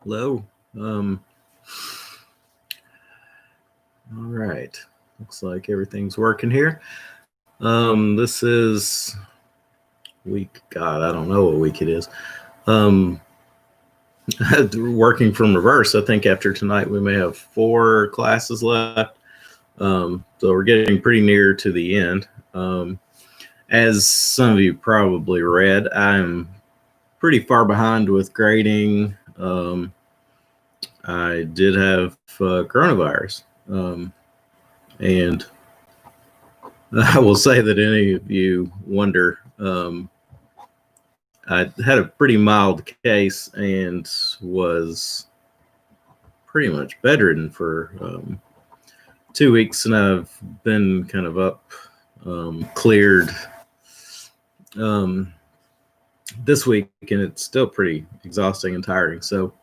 Hello. Um, all right. Looks like everything's working here. This is week. God, I don't know what week it is. Um, working from reverse. I think after tonight we may have 4 classes left. So we're getting pretty near to the end. As some of you probably read, I'm pretty far behind with grading. I did have coronavirus. And I will say that any of you wonder, I had a pretty mild case and was pretty much bedridden for 2 weeks, and I've been kind of up, cleared this week, and it's still pretty exhausting and tiring. So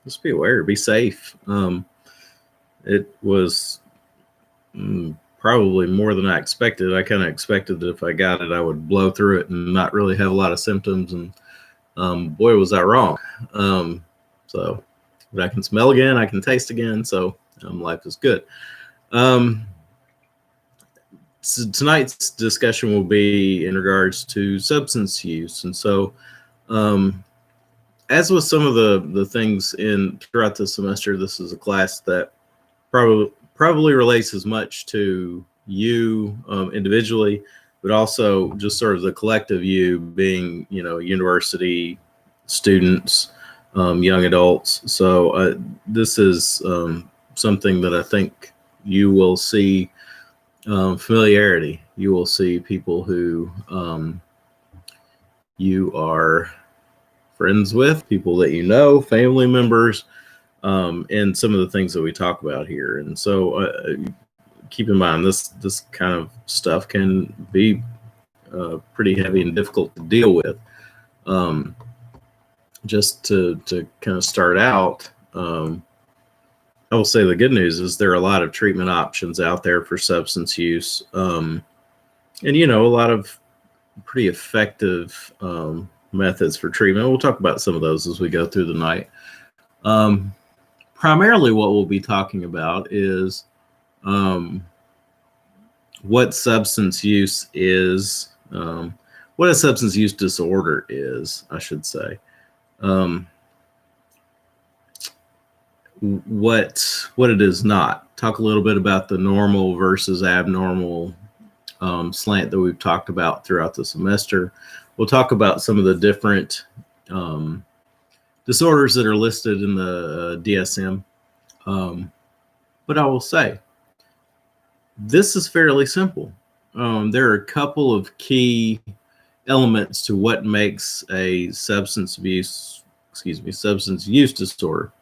just be aware, be safe. It was probably more than I expected. I kind of expected that if I got it, I would blow through it and not really have a lot of symptoms. And boy, was I wrong. But I can smell again, I can taste again, so life is good. So tonight's discussion will be in regards to substance use. And so, as with some of the things throughout the semester, this is a class that probably relates as much to you individually, but also just sort of the collective you being, university students, young adults. So this is something that I think you will see familiarity. You will see people who you are friends with, people that you know, family members, and some of the things that we talk about here. And so keep in mind, this kind of stuff can be pretty heavy and difficult to deal with. Just to kind of start out, I will say the good news is there are a lot of treatment options out there for substance use, and a lot of pretty effective methods for treatment. We'll talk about some of those as we go through the night. Primarily what we'll be talking about is what substance use is, what a substance use disorder is, I should say. What it is not. Talk a little bit about the normal versus abnormal slant that we've talked about throughout the semester. We'll talk about some of the different disorders that are listed in the DSM. But I will say, this is fairly simple. There are a couple of key elements to what makes a substance use disorder.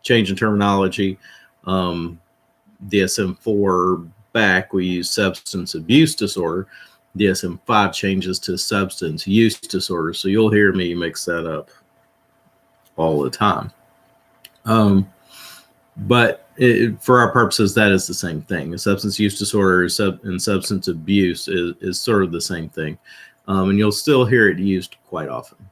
Change in terminology. DSM-4 back, we use substance abuse disorder. DSM-5 changes to substance use disorder. So you'll hear me mix that up all the time. But for our purposes, that is the same thing. A substance use disorder and substance abuse is sort of the same thing. And you'll still hear it used quite often.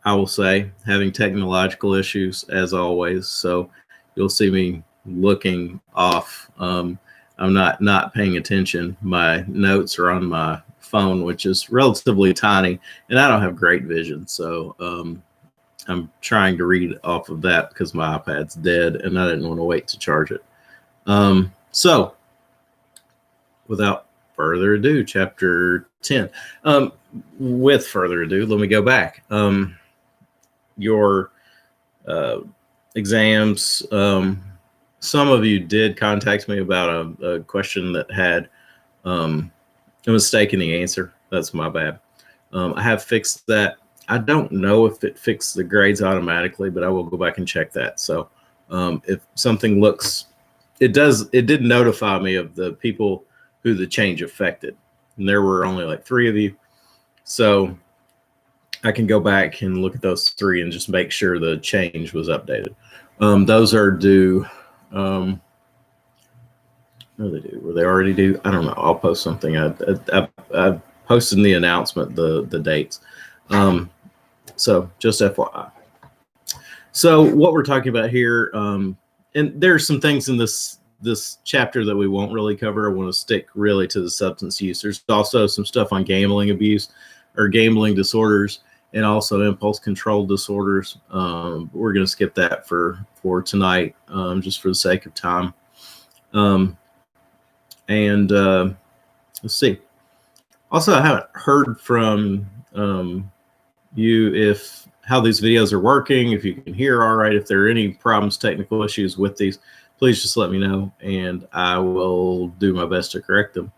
I will say, having technological issues as always, so you'll see me looking off. I'm not paying attention. My notes are on my phone, which is relatively tiny, and I don't have great vision, so I'm trying to read off of that because my iPad's dead, and I didn't want to wait to charge it. So, without further ado, chapter 10. With further ado, let me go back. Your exams, some of you did contact me about a question that had a mistake in the answer. That's my bad. I have fixed that. I don't know if it fixed the grades automatically, but I will go back and check that. So if something looks, it did notify me of the people who the change affected. And there were only like 3 of you. So I can go back and look at those 3 and just make sure the change was updated. Those are due. What do they do? Were they already due? I don't know. I'll post something. I posted in the announcement the dates. So just FYI. So what we're talking about here, and there's some things in this chapter that we won't really cover. I want to stick really to the substance use. There's also some stuff on gambling abuse or gambling disorders, and also impulse control disorders. We're going to skip that for tonight, just for the sake of time. Let's see. Also, I haven't heard from you if how these videos are working, if you can hear all right, if there are any problems, technical issues with these, please just let me know, and I will do my best to correct them.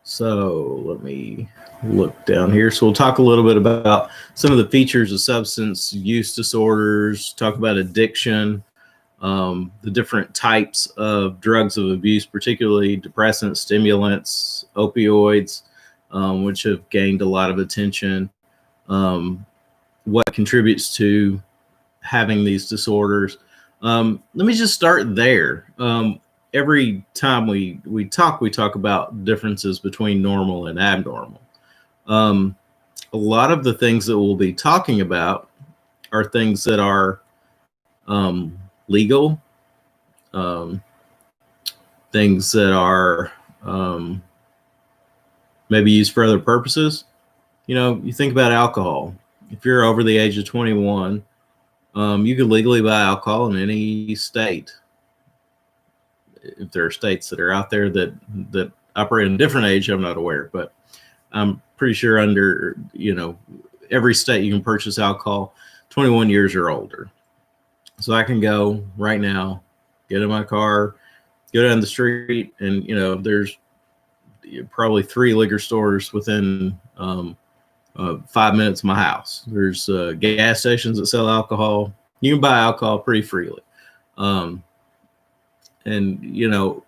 So let me look down here. So we'll talk a little bit about some of the features of substance use disorders, talk about addiction, the different types of drugs of abuse, particularly depressants, stimulants, opioids, which have gained a lot of attention, what contributes to having these disorders. Let me just start there. Every time we talk about differences between normal and abnormal. A lot of the things that we'll be talking about are things that are legal, things that are maybe used for other purposes. You know, you think about alcohol. If you're over the age of 21, you can legally buy alcohol in any state. If there are states that are out there that operate in a different age, I'm not aware, but I'm pretty sure under, you know, every state you can purchase alcohol 21 years or older. So I can go right now, get in my car, go down the street, and, you know, there's probably 3 liquor stores within 5 minutes of my house. There's gas stations that sell alcohol. You can buy alcohol pretty freely. And, you know,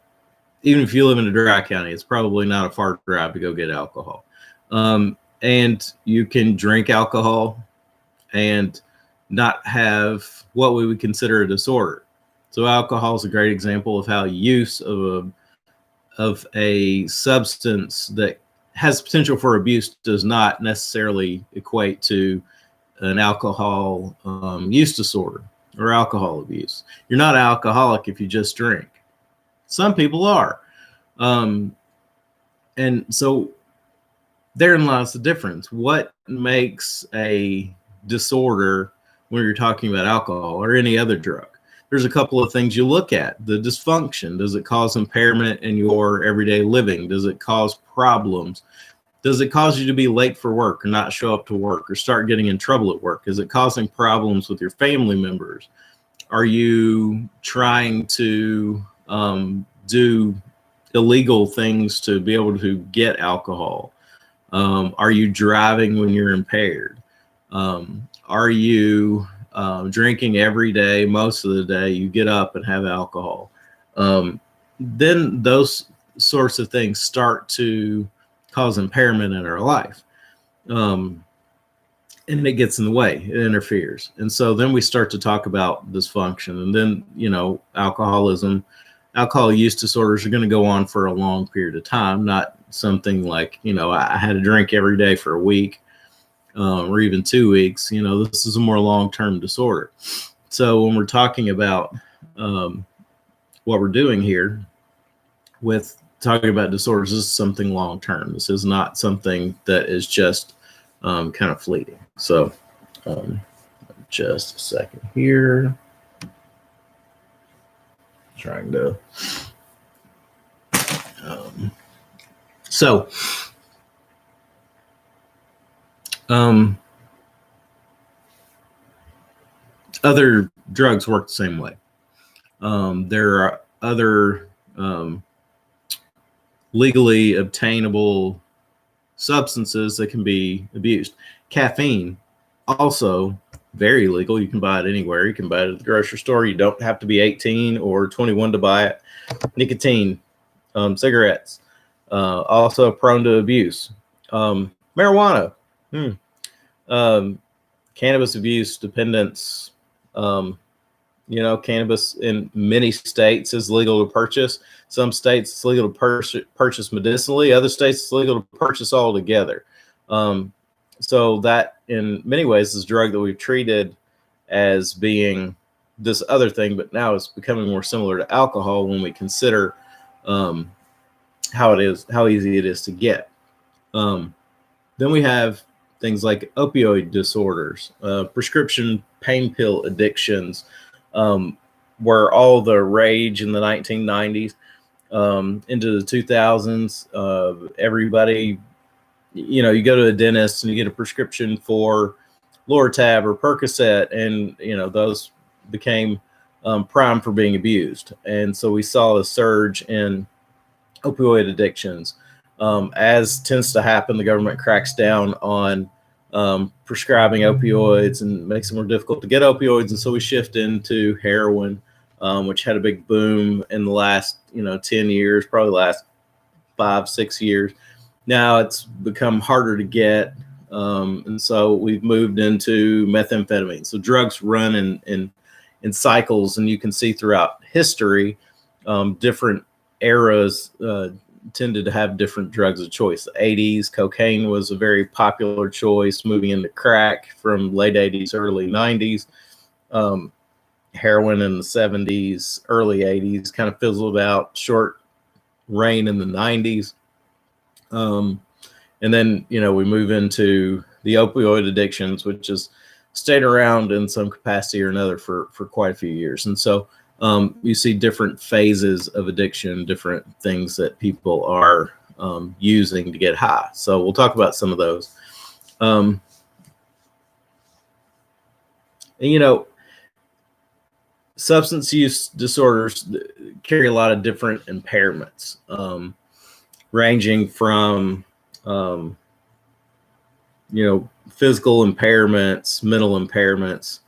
even if you live in a dry county, it's probably not a far drive to go get alcohol. And you can drink alcohol and not have what we would consider a disorder. So alcohol is a great example of how use of a substance that has potential for abuse does not necessarily equate to an alcohol use disorder or alcohol abuse. You're not alcoholic if you just drink. Some people are. And so therein lies the difference. What makes a disorder when you're talking about alcohol or any other drug? There's a couple of things you look at. The dysfunction. Does it cause impairment in your everyday living? Does it cause problems? Does it cause you to be late for work or not show up to work or start getting in trouble at work? Is it causing problems with your family members? Are you trying to do illegal things to be able to get alcohol? Are you driving when you're impaired? Are you drinking every day, most of the day? You get up and have alcohol. Then those sorts of things start to cause impairment in our life. And it gets in the way, it interferes. And so then we start to talk about dysfunction. And then, you know, alcoholism, alcohol use disorders are going to go on for a long period of time, not something like, you know, I had to drink every day for a week or even 2 weeks. You know, this is a more long-term disorder. So when we're talking about what we're doing here with talking about disorders, this is something long-term. This is not something that is just kind of fleeting. So just a second here. Trying to other drugs work the same way. There are other legally obtainable substances that can be abused. Caffeine, also very legal. You can buy it anywhere. You can buy it at the grocery store. You don't have to be 18 or 21 to buy it. Nicotine, cigarettes, also prone to abuse. Marijuana, cannabis abuse, dependence. You know, cannabis in many states is legal to purchase. Some states it's legal to purchase medicinally. Other states it's legal to purchase altogether. So that in many ways is a drug that we've treated as being this other thing, but now it's becoming more similar to alcohol when we consider um, how easy it is to get. Um, then we have things like opioid disorders, prescription pain pill addictions, were all the rage in the 1990s, into the 2000s. Everybody, you go to a dentist and you get a prescription for Lortab or Percocet, and those became prime for being abused. And so we saw a surge in opioid addictions. As tends to happen, the government cracks down on prescribing opioids and makes it more difficult to get opioids. And so we shift into heroin, which had a big boom in the last 10 years, probably last 5-6 years. Now it's become harder to get. And so we've moved into methamphetamine. So drugs run in cycles, and you can see throughout history, different eras tended to have different drugs of choice. The 80s, cocaine was a very popular choice, moving into crack from late 80s, early 90s. Heroin in the 70s, early 80s, kind of fizzled out, short reign in the 90s. And then, we move into the opioid addictions, which has stayed around in some capacity or another for quite a few years. And so you see different phases of addiction, different things that people are using to get high. So we'll talk about some of those. And, substance use disorders carry a lot of different impairments, ranging from, physical impairments, mental impairments.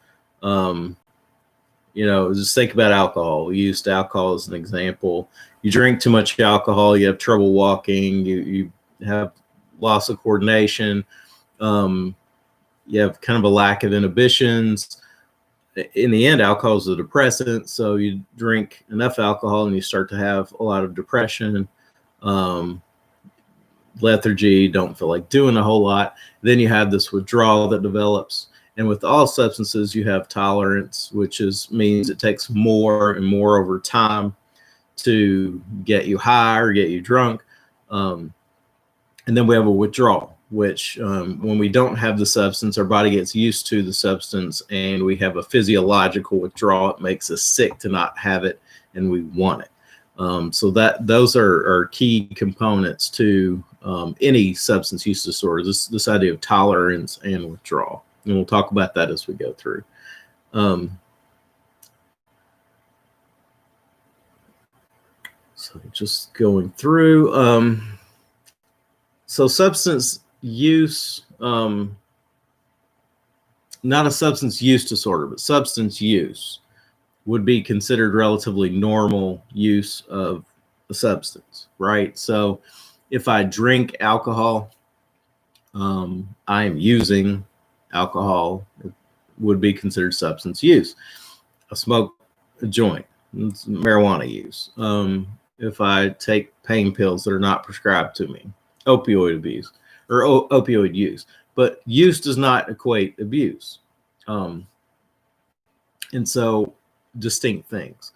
Just think about alcohol. We used alcohol as an example. You drink too much alcohol, you have trouble walking, you have loss of coordination, you have kind of a lack of inhibitions. In the end, alcohol is a depressant, so you drink enough alcohol and you start to have a lot of depression, lethargy, don't feel like doing a whole lot. Then you have this withdrawal that develops. And with all substances, you have tolerance, which means it takes more and more over time to get you high or get you drunk. And then we have a withdrawal, which when we don't have the substance, our body gets used to the substance and we have a physiological withdrawal. It makes us sick to not have it and we want it. So those are key components to any substance use disorder, this idea of tolerance and withdrawal. And we'll talk about that as we go through. So just going through. So substance use, not a substance use disorder, but substance use would be considered relatively normal use of a substance, right? So if I drink alcohol, I am using alcohol, it would be considered substance use. I smoke a joint, it's marijuana use. If I take pain pills that are not prescribed to me, opioid abuse or opioid use, but use does not equate abuse. And so distinct things.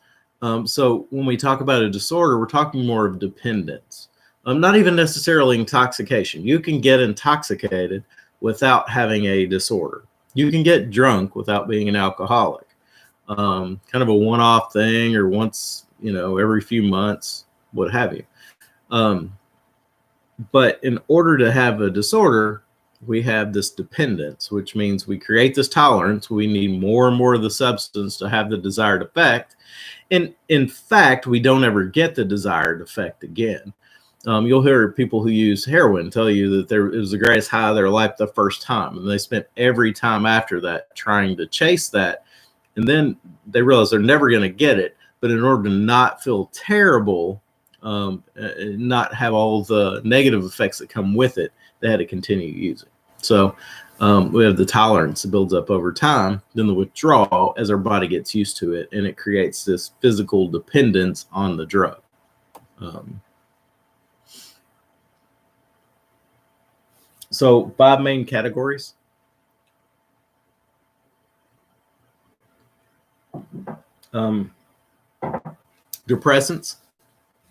So when we talk about a disorder, we're talking more of dependence. Not even necessarily intoxication. You can get intoxicated without having a disorder. You can get drunk without being an alcoholic. Kind of a one-off thing, or once, every few months, what have you. But in order to have a disorder, we have this dependence, which means we create this tolerance. We need more and more of the substance to have the desired effect. And in fact, we don't ever get the desired effect again. You'll hear people who use heroin tell you that it was the greatest high of their life the first time. And they spent every time after that trying to chase that. And then they realize they're never going to get it. But in order to not feel terrible, not have all the negative effects that come with it, they had to continue using. So we have the tolerance that builds up over time, then the withdrawal as our body gets used to it, and it creates this physical dependence on the drug. So 5 main categories. Depressants.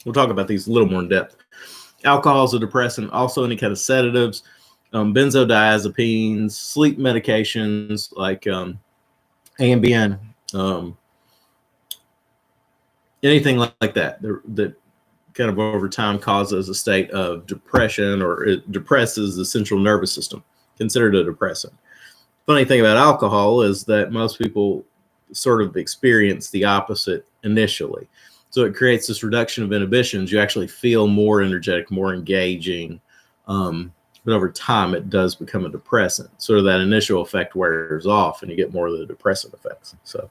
We'll talk about these a little more in depth. Alcohol is a depressant, also any kind of sedatives, benzodiazepines, sleep medications like Ambien, anything like that that kind of over time causes a state of depression, or it depresses the central nervous system, considered a depressant. Funny thing about alcohol is that most people sort of experience the opposite initially. So it creates this reduction of inhibitions. You actually feel more energetic, more engaging. But over time, it does become a depressant. Sort of that initial effect wears off and you get more of the depressant effects. So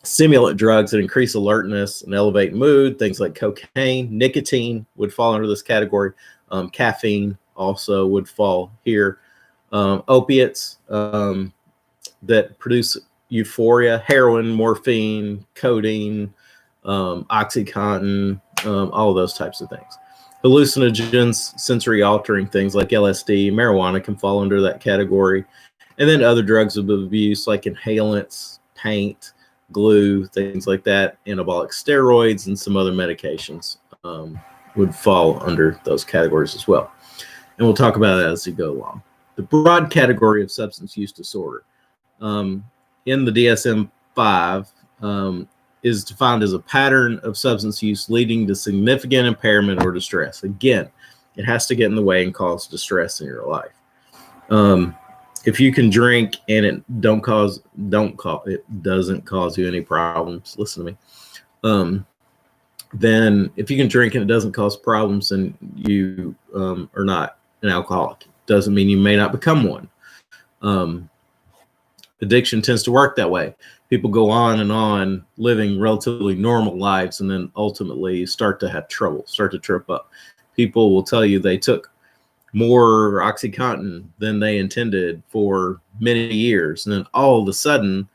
stimulant drugs that increase alertness and elevate mood, things like cocaine, nicotine would fall under this category. Caffeine also would fall here. Opiates that produce euphoria, heroin, morphine, codeine, Oxycontin, all of those types of things. Hallucinogens, sensory altering things like LSD, marijuana can fall under that category. And then other drugs of abuse like inhalants, paint, glue, things like that, anabolic steroids, and some other medications would fall under those categories as well. And we'll talk about that as we go along. The broad category of substance use disorder in the DSM-5 is defined as a pattern of substance use leading to significant impairment or distress. Again, it has to get in the way and cause distress in your life. If you can drink and it doesn't cause you any problems, listen to me. Then if you can drink and it doesn't cause problems, then you are not an alcoholic. Doesn't mean you may not become one. Addiction tends to work that way. People go on and on living relatively normal lives and then ultimately start to have trouble, start to trip up. People will tell you they took more Oxycontin than they intended for many years. And then all of a sudden,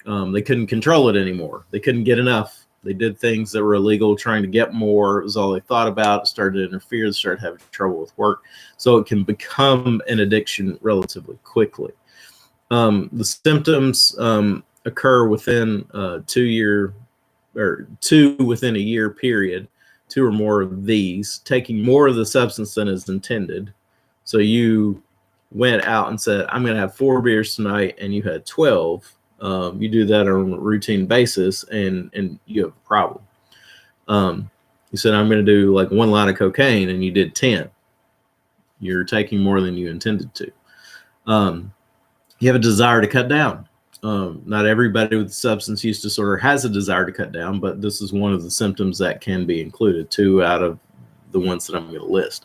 they couldn't control it anymore. They couldn't get enough. They did things that were illegal, trying to get more. It was all they thought about. It started to interfere. They started having trouble with work. So it can become an addiction relatively quickly. The symptoms occur within within a year period, 2 or more of these, taking more of the substance than is intended. So you went out and said, I'm going to have 4 beers tonight, and you had 12. You do that on a routine basis, and you have a problem. You said, I'm going to do like 1 line of cocaine, and you did 10. You're taking more than you intended to. You have a desire to cut down. Not everybody with substance use disorder has a desire to cut down, but this is one of the symptoms that can be included, 2 out of the ones that I'm going to list.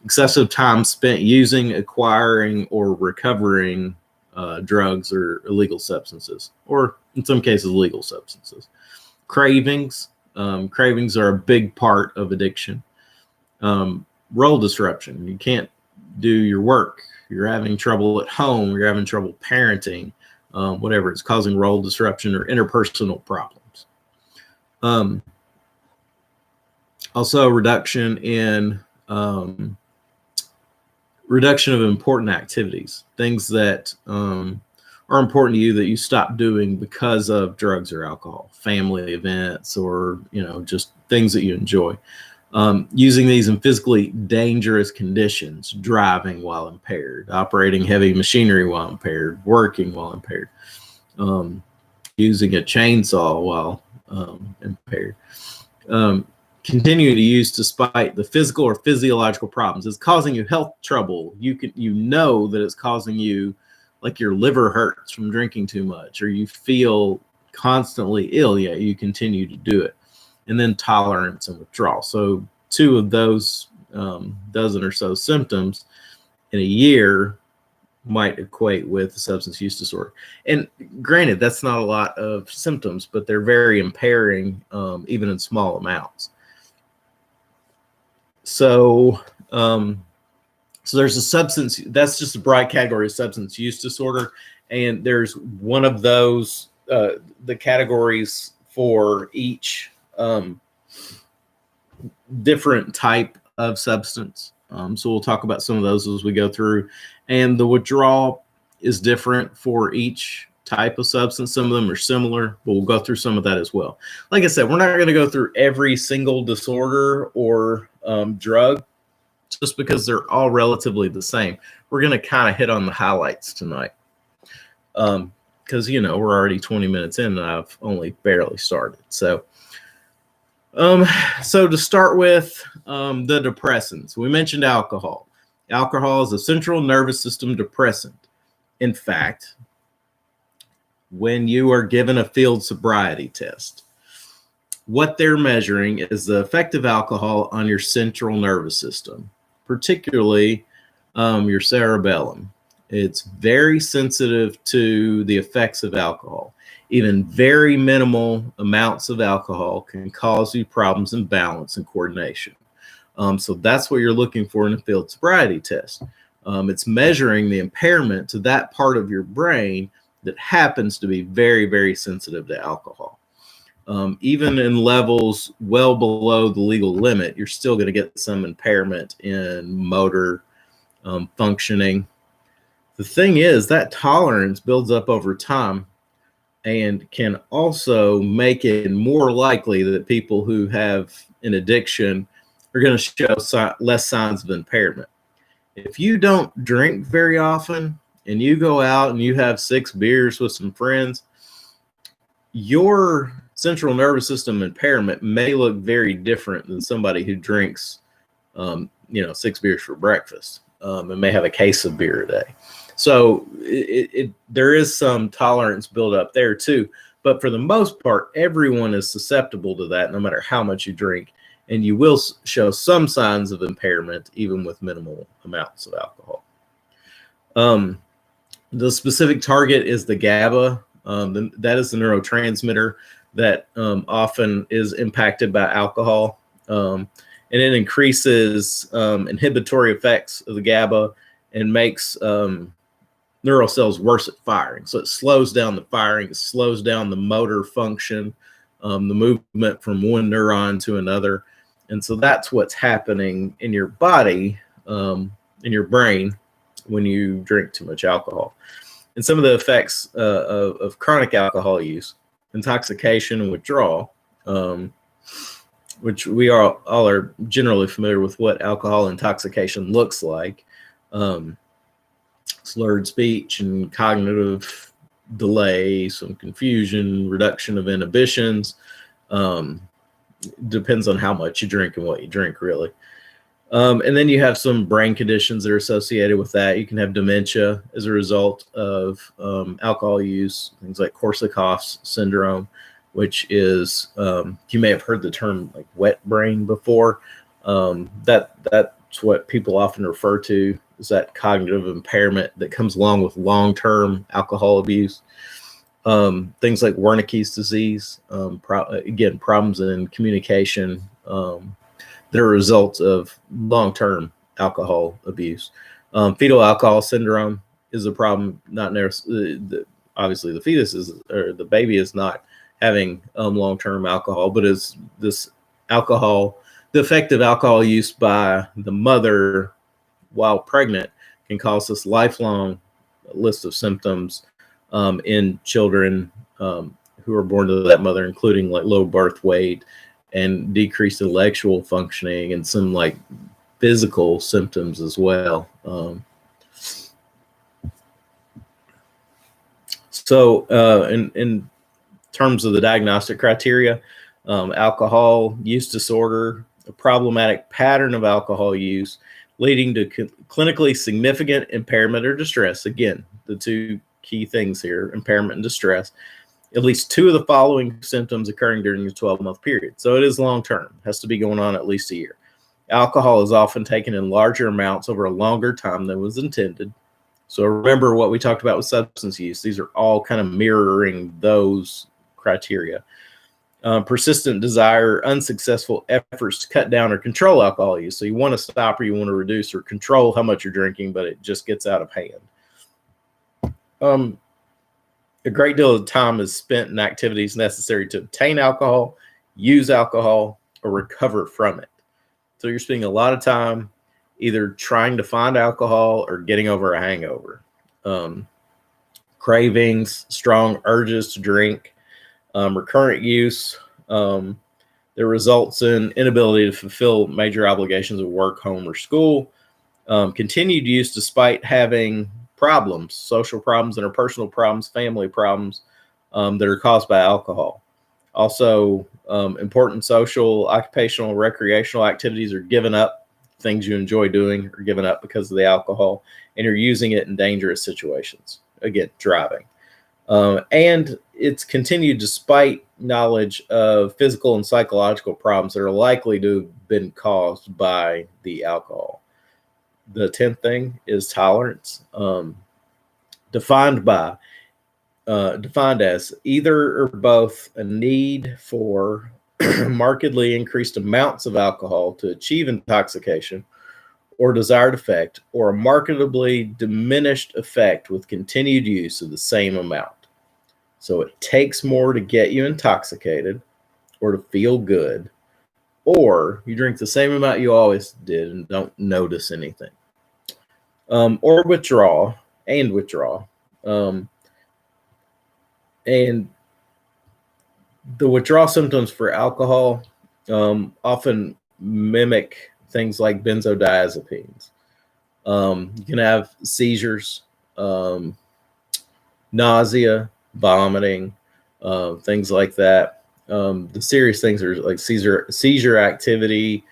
Excessive time spent using, acquiring, or recovering drugs or illegal substances, or in some cases, legal substances. Cravings. Cravings are a big part of addiction. Role disruption. You can't do your work. You're having trouble at home. You're having trouble parenting. Whatever. It's causing role disruption or interpersonal problems. Also, reduction of important activities, things that are important to you that you stop doing because of drugs or alcohol, family events, or just things that you enjoy. Using these in physically dangerous conditions, driving while impaired, operating heavy machinery while impaired, working while impaired, using a chainsaw while impaired. Continue to use despite the physical or physiological problems. It's causing you health trouble. You know that it's causing you, like your liver hurts from drinking too much, or you feel constantly ill, yet you continue to do it. And then tolerance and withdrawal. So 2 of those dozen or so symptoms in a year might equate with a substance use disorder. And granted, that's not a lot of symptoms, but they're very impairing, even in small amounts. So there's a substance, that's just a broad category of substance use disorder. And there's one of those, the categories for each different type of substance. So we'll talk about some of those as we go through. And the withdrawal is different for each type of substance. Some of them are similar, but we'll go through some of that as well. Like I said, we're not going to go through every single disorder or drug just because they're all relatively the same. We're going to kind of hit on the highlights tonight. Because, we're already 20 minutes in and I've only barely started. So to start with, the depressants, we mentioned alcohol. Alcohol is a central nervous system depressant. In fact, when you are given a field sobriety test, what they're measuring is the effect of alcohol on your central nervous system, particularly your cerebellum. It's very sensitive to the effects of alcohol. Even very minimal amounts of alcohol can cause you problems in balance and coordination. So that's what you're looking for in a field sobriety test. It's measuring the impairment to that part of your brain that happens to be very, very sensitive to alcohol. Even in levels well below the legal limit, you're still going to get some impairment in motor functioning. The thing is that tolerance builds up over time and can also make it more likely that people who have an addiction are going to show less signs of impairment. If you don't drink very often and you go out and you have 6 beers with some friends, your central nervous system impairment may look very different than somebody who drinks, 6 beers for breakfast and may have a case of beer a day. So there is some tolerance built up there too. But for the most part, everyone is susceptible to that no matter how much you drink. And you will show some signs of impairment even with minimal amounts of alcohol. The specific target is the GABA. That is the neurotransmitter that often is impacted by alcohol. And it increases inhibitory effects of the GABA and makes neural cells worse at firing. So it slows down the firing, it slows down the motor function, the movement from one neuron to another. And so that's what's happening in your body, in your brain, when you drink too much alcohol. And some of the effects of chronic alcohol use, intoxication and withdrawal, which we all are generally familiar with what alcohol intoxication looks like. Slurred speech and cognitive delay, some confusion, reduction of inhibitions. Depends on how much you drink and what you drink, really. And then you have some brain conditions that are associated with that. You can have dementia as a result of alcohol use, things like Korsakoff's syndrome, which is, you may have heard the term like wet brain before. That's what people often refer to is that cognitive impairment that comes along with long-term alcohol abuse. Things like Wernicke's disease, again, problems in communication, that are a result of long-term alcohol abuse. Fetal alcohol syndrome is a problem. Obviously, the fetus or the baby is not having long-term alcohol, but is this alcohol, the effect of alcohol use by the mother while pregnant can cause this lifelong list of symptoms in children who are born to that mother, including like low birth weight and decreased intellectual functioning and some like physical symptoms as well. In terms of the diagnostic criteria, alcohol use disorder, a problematic pattern of alcohol use leading to clinically significant impairment or distress. Again, the two key things here, impairment and distress. At least 2 of the following symptoms occurring during the 12-month period. So it is long-term, has to be going on at least a year. Alcohol is often taken in larger amounts over a longer time than was intended. So remember what we talked about with substance use. These are all kind of mirroring those criteria. Persistent desire, unsuccessful efforts to cut down or control alcohol use. So you want to stop or you want to reduce or control how much you're drinking, but it just gets out of hand. A great deal of time is spent in activities necessary to obtain alcohol, use alcohol, or recover from it. So you're spending a lot of time either trying to find alcohol or getting over a hangover. Cravings, strong urges to drink, recurrent use that results in inability to fulfill major obligations of work, home, or school. Continued use despite having problems, social problems, interpersonal problems, family problems that are caused by alcohol. Also, important social, occupational, recreational activities are given up. Things you enjoy doing are given up because of the alcohol, and you're using it in dangerous situations. Again, driving. And it's continued despite knowledge of physical and psychological problems that are likely to have been caused by the alcohol. The 10th thing is tolerance, defined as either or both a need for markedly increased amounts of alcohol to achieve intoxication or desired effect, or a markedly diminished effect with continued use of the same amount. So it takes more to get you intoxicated or to feel good, or you drink the same amount you always did and don't notice anything. Or withdrawal. And the withdrawal symptoms for alcohol often mimic things like benzodiazepines. You can have seizures, nausea, vomiting, things like that. The serious things are like seizure activity,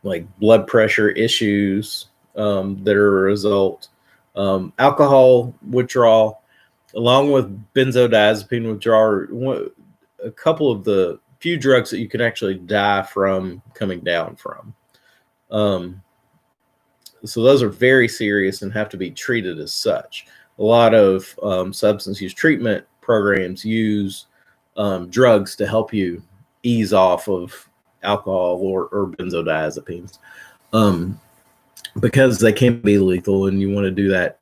like blood pressure issues that are a result. Alcohol withdrawal, along with benzodiazepine withdrawal, a couple of the few drugs that you can actually die from coming down from. So those are very serious and have to be treated as such. A lot of substance use treatment programs use drugs to help you ease off of alcohol or benzodiazepines because they can be lethal, and you want to do that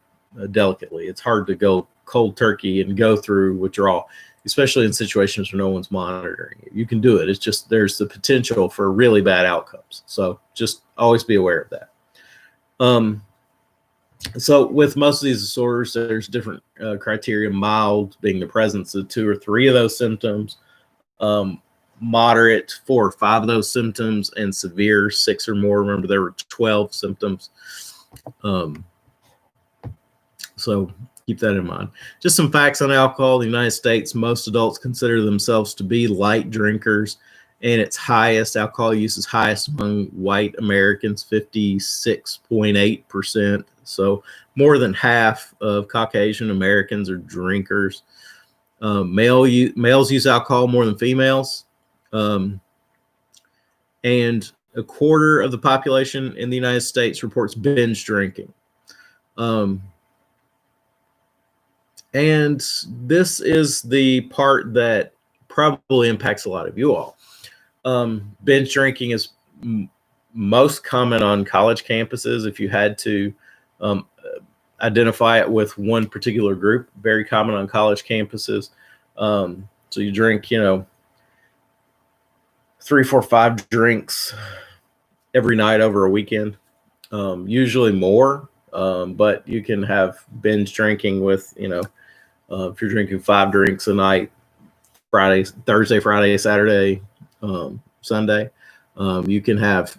delicately. It's hard to go cold turkey and go through withdrawal, especially in situations where no one's monitoring you. You can do it. It's just there's the potential for really bad outcomes. So just always be aware of that. So with most of these disorders, there's different criteria, mild being the presence of 2 or 3 of those symptoms, moderate 4 or 5 of those symptoms, and severe 6 or more. Remember, there were 12 symptoms. So keep that in mind. Just some facts on alcohol. In the United States, most adults consider themselves to be light drinkers, and its highest, alcohol use is highest among white Americans, 56.8%. So more than half of Caucasian Americans are drinkers. Males use alcohol more than females. And a quarter of the population in the United States reports binge drinking. And this is the part that probably impacts a lot of you all. Binge drinking is most common on college campuses. If you had to identify it with one particular group, very common on college campuses. So you drink, 3, 4, 5 drinks every night over a weekend, usually more, but you can have binge drinking with, if you're drinking 5 drinks a night, Thursday, Friday, Saturday, Sunday, you can have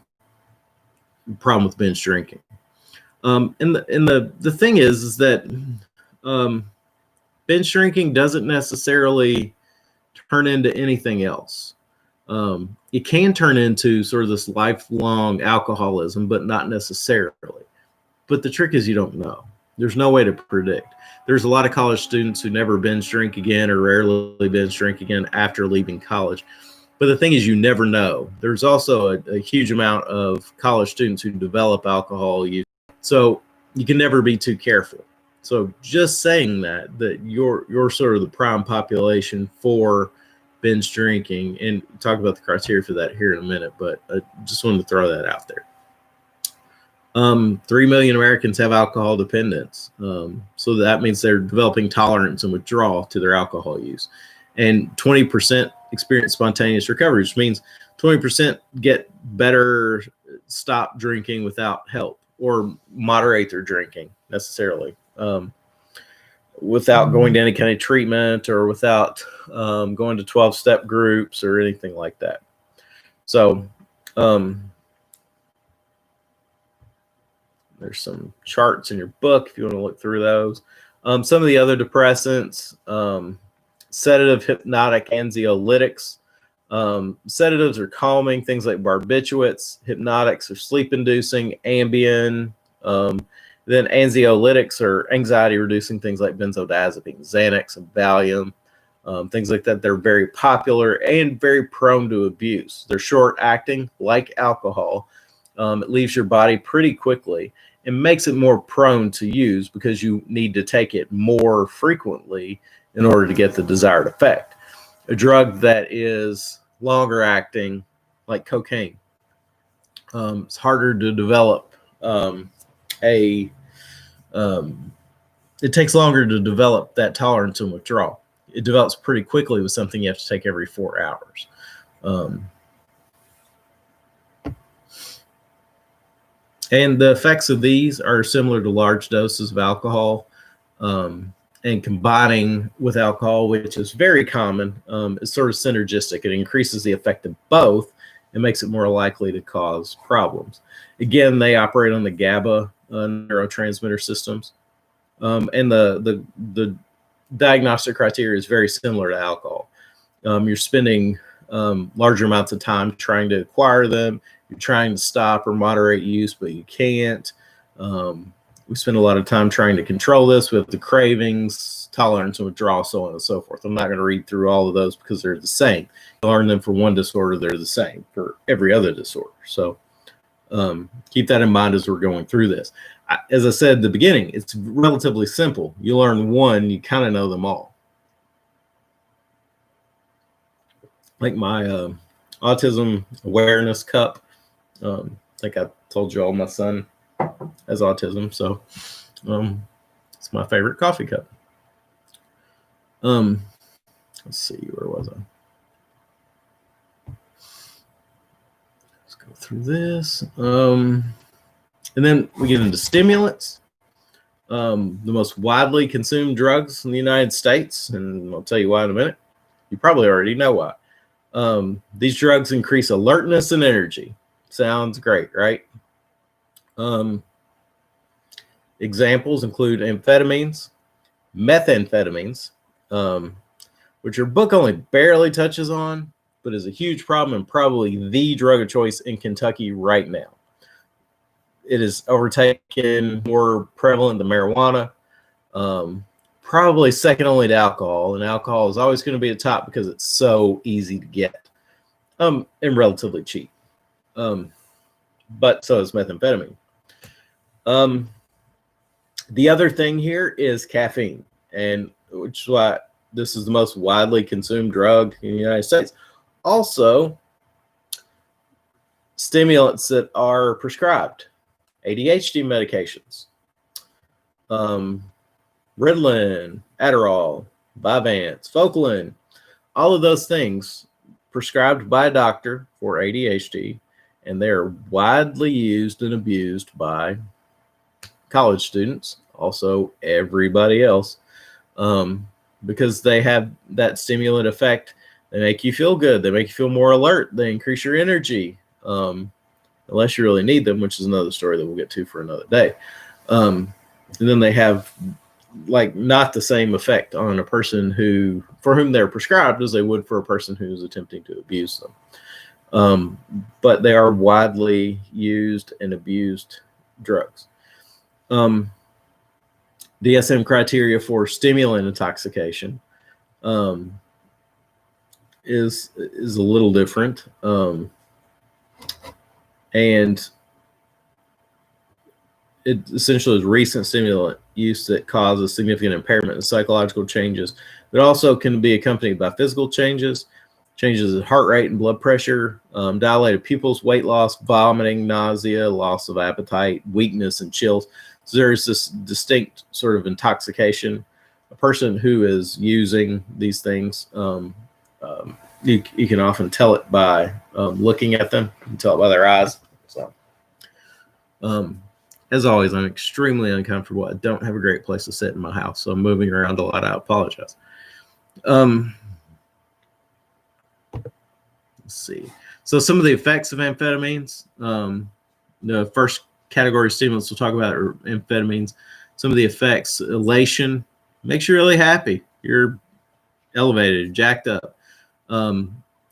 a problem with binge drinking. And the thing is that binge drinking doesn't necessarily turn into anything else. It can turn into sort of this lifelong alcoholism, but not necessarily. But the trick is you don't know. There's no way to predict. There's a lot of college students who never binge drink again or rarely binge drink again after leaving college. But the thing is, you never know. There's also a huge amount of college students who develop alcohol use. So you can never be too careful. So just saying that you're sort of the prime population for binge drinking, and talk about the criteria for that here in a minute, but I just wanted to throw that out there. 3 million Americans have alcohol dependence. So that means they're developing tolerance and withdrawal to their alcohol use. And 20% experience spontaneous recovery, which means 20% get better stop drinking without help or moderate their drinking necessarily, without going to any kind of treatment or without going to 12-step groups or anything like that. So there's some charts in your book if you want to look through those. Some of the other depressants, sedative, hypnotic, anxiolytics. Sedatives are calming, things like barbiturates. Hypnotics are sleep-inducing, Ambien. Then anxiolytics are anxiety-reducing, things like benzodiazepine, Xanax, and Valium, things like that. They're very popular and very prone to abuse. They're short-acting, like alcohol. It leaves your body pretty quickly and makes it more prone to use because you need to take it more frequently in order to get the desired effect. A drug that is longer acting, like cocaine, it's harder to develop it takes longer to develop that tolerance and withdrawal. It develops pretty quickly with something you have to take every 4 hours. And the effects of these are similar to large doses of alcohol, and combining with alcohol, which is very common, is sort of synergistic. It increases the effect of both and makes it more likely to cause problems. Again, they operate on the GABA neurotransmitter systems, and the diagnostic criteria is very similar to alcohol. You're spending larger amounts of time trying to acquire them. You're trying to stop or moderate use, but you can't. We spend a lot of time trying to control this with the cravings, tolerance, and withdrawal, so on and so forth. I'm not going to read through all of those because they're the same. You learn them for one disorder, they're the same for every other disorder. So keep that in mind as we're going through this. As I said at the beginning, it's relatively simple. You learn one, you kind of know them all. Like my autism awareness cup. I think I told you all my son has autism, so it's my favorite coffee cup. Let's see, where was I? Let's go through this. And then we get into stimulants, the most widely consumed drugs in the United States, and I'll tell you why in a minute. You probably already know why. These drugs increase alertness and energy. Sounds great, right? Examples include amphetamines, methamphetamines, which your book only barely touches on, but is a huge problem and probably the drug of choice in Kentucky right now. It is overtaken, more prevalent than marijuana, probably second only to alcohol, and alcohol is always going to be at the top because it's so easy to get, and relatively cheap. But so is methamphetamine. The other thing here is caffeine, and which is why this is the most widely consumed drug in the United States. Also, stimulants that are prescribed, ADHD medications, Ritalin, Adderall, Vyvanse, Focalin, all of those things prescribed by a doctor for ADHD, and they're widely used and abused by college students, also everybody else, because they have that stimulant effect. They make you feel good. They make you feel more alert. They increase your energy, unless you really need them, which is another story that we'll get to for another day. And then they have like not the same effect on a person for whom they're prescribed as they would for a person who's attempting to abuse them. But they are widely used and abused drugs. DSM criteria for stimulant intoxication is a little different, and it essentially is recent stimulant use that causes significant impairment and psychological changes that also can be accompanied by physical changes in heart rate and blood pressure, dilated pupils, weight loss, vomiting, nausea, loss of appetite, weakness, and chills. So there's this distinct sort of intoxication. A person who is using these things, you can often tell it by looking at them. You can tell it by their eyes. So As always, I'm extremely uncomfortable. I don't have a great place to sit in my house, so I'm moving around a lot. I apologize. Let's see. So some of the effects of amphetamines. The first category of stimulants we'll talk about are amphetamines. Some of the effects: elation, makes you really happy. You're elevated, jacked up.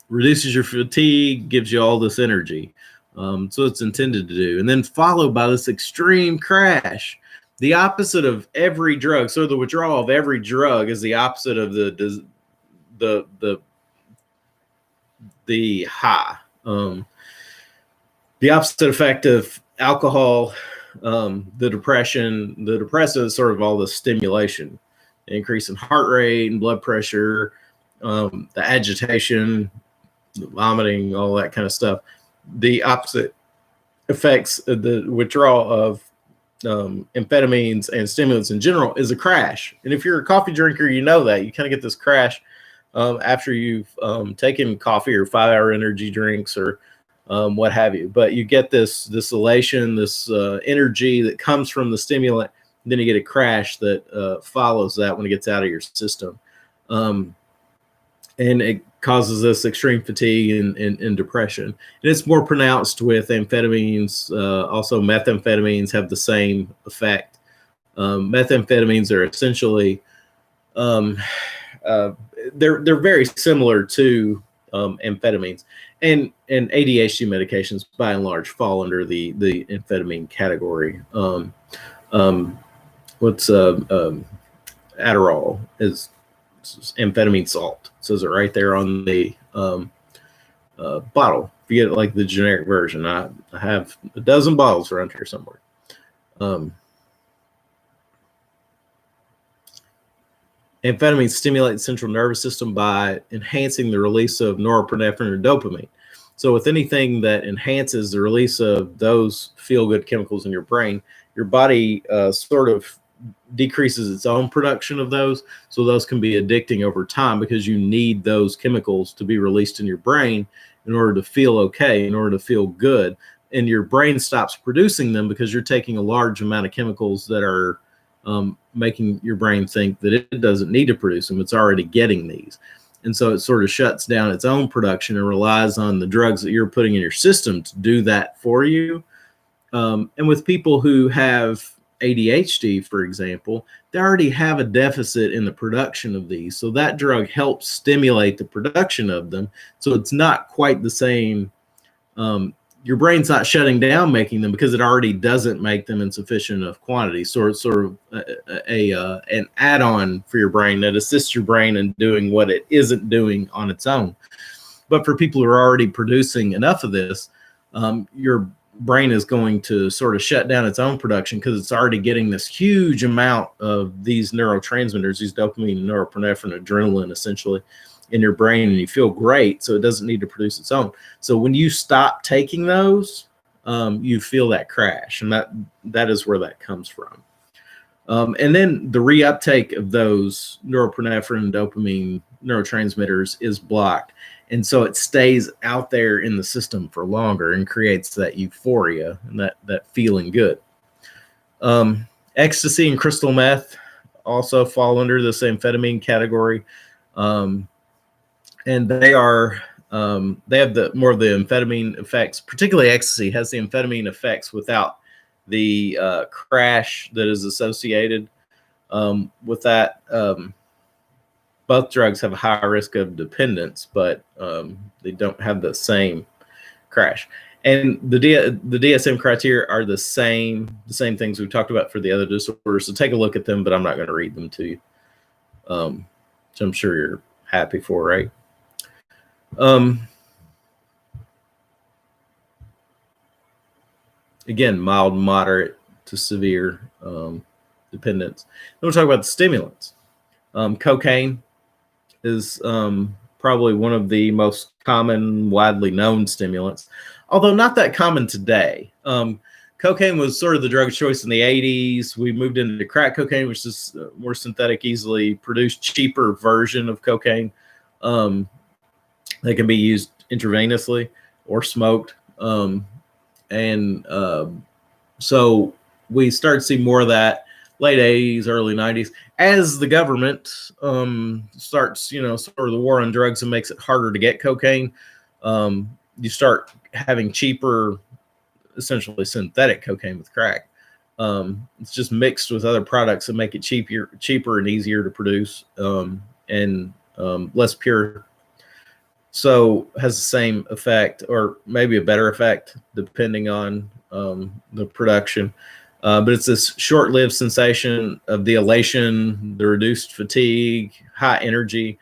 Reduces your fatigue, gives you all this energy. So it's intended to do. And then followed by this extreme crash. The opposite of every drug. So the withdrawal of every drug is the opposite of the high. The opposite effect of alcohol, the depression, the depressive is sort of all the stimulation, increase in heart rate and blood pressure, the agitation, the vomiting, all that kind of stuff. The opposite effects of the withdrawal of amphetamines and stimulants in general is a crash. And if you're a coffee drinker, you know that. You kind of get this crash after you've taken coffee or 5-hour energy drinks or what have you. But you get this elation, this energy that comes from the stimulant. Then you get a crash that follows that when it gets out of your system. And it causes this extreme fatigue and depression. And it's more pronounced with amphetamines. Also, methamphetamines have the same effect. Methamphetamines are essentially, they're very similar to amphetamines. And ADHD medications, by and large, fall under the amphetamine category. Adderall is amphetamine salt. It says it right there on the bottle. If you get like the generic version, I have a dozen bottles around here somewhere. Amphetamines stimulate the central nervous system by enhancing the release of norepinephrine or dopamine. So with anything that enhances the release of those feel-good chemicals in your brain, your body sort of decreases its own production of those. So those can be addicting over time because you need those chemicals to be released in your brain in order to feel okay, in order to feel good. And your brain stops producing them because you're taking a large amount of chemicals that are making your brain think that it doesn't need to produce them. It's already getting these. And so it sort of shuts down its own production and relies on the drugs that you're putting in your system to do that for you. And with people who have ADHD, for example, they already have a deficit in the production of these. So that drug helps stimulate the production of them. So it's not quite the same. Your brain's not shutting down making them because it already doesn't make them in sufficient enough quantity. So it's sort of an add-on for your brain that assists your brain in doing what it isn't doing on its own. But for people who are already producing enough of this, your brain is going to sort of shut down its own production because it's already getting this huge amount of these neurotransmitters, these dopamine, norepinephrine, adrenaline, essentially, in your brain, and you feel great, so it doesn't need to produce its own. So when you stop taking those, you feel that crash, and that is where that comes from. And then the reuptake of those norepinephrine and dopamine neurotransmitters is blocked, and so it stays out there in the system for longer and creates that euphoria and that feeling good. Ecstasy and crystal meth also fall under this amphetamine category. And they have the more of the amphetamine effects. Particularly ecstasy has the amphetamine effects without the crash that is associated with that. Both drugs have a high risk of dependence, but they don't have the same crash. And the DSM criteria are the same things we've talked about for the other disorders. So take a look at them, but I'm not going to read them to you. So I'm sure you're happy for, right? Again, mild, moderate to severe dependence. Then we'll talk about the stimulants. Cocaine is probably one of the most common, widely known stimulants, although not that common today. Cocaine was sort of the drug of choice in the 80s. We moved into crack cocaine, which is more synthetic, easily produced, cheaper version of cocaine. They can be used intravenously or smoked. And So we started to see more of that late 80s, early 90s, as the government starts, sort of the war on drugs and makes it harder to get cocaine. You start having cheaper, essentially synthetic cocaine with crack. It's just mixed with other products that make it cheaper and easier to produce, and less pure. So has the same effect, or maybe a better effect, depending on the production. But it's this short-lived sensation of the elation, the reduced fatigue, high energy,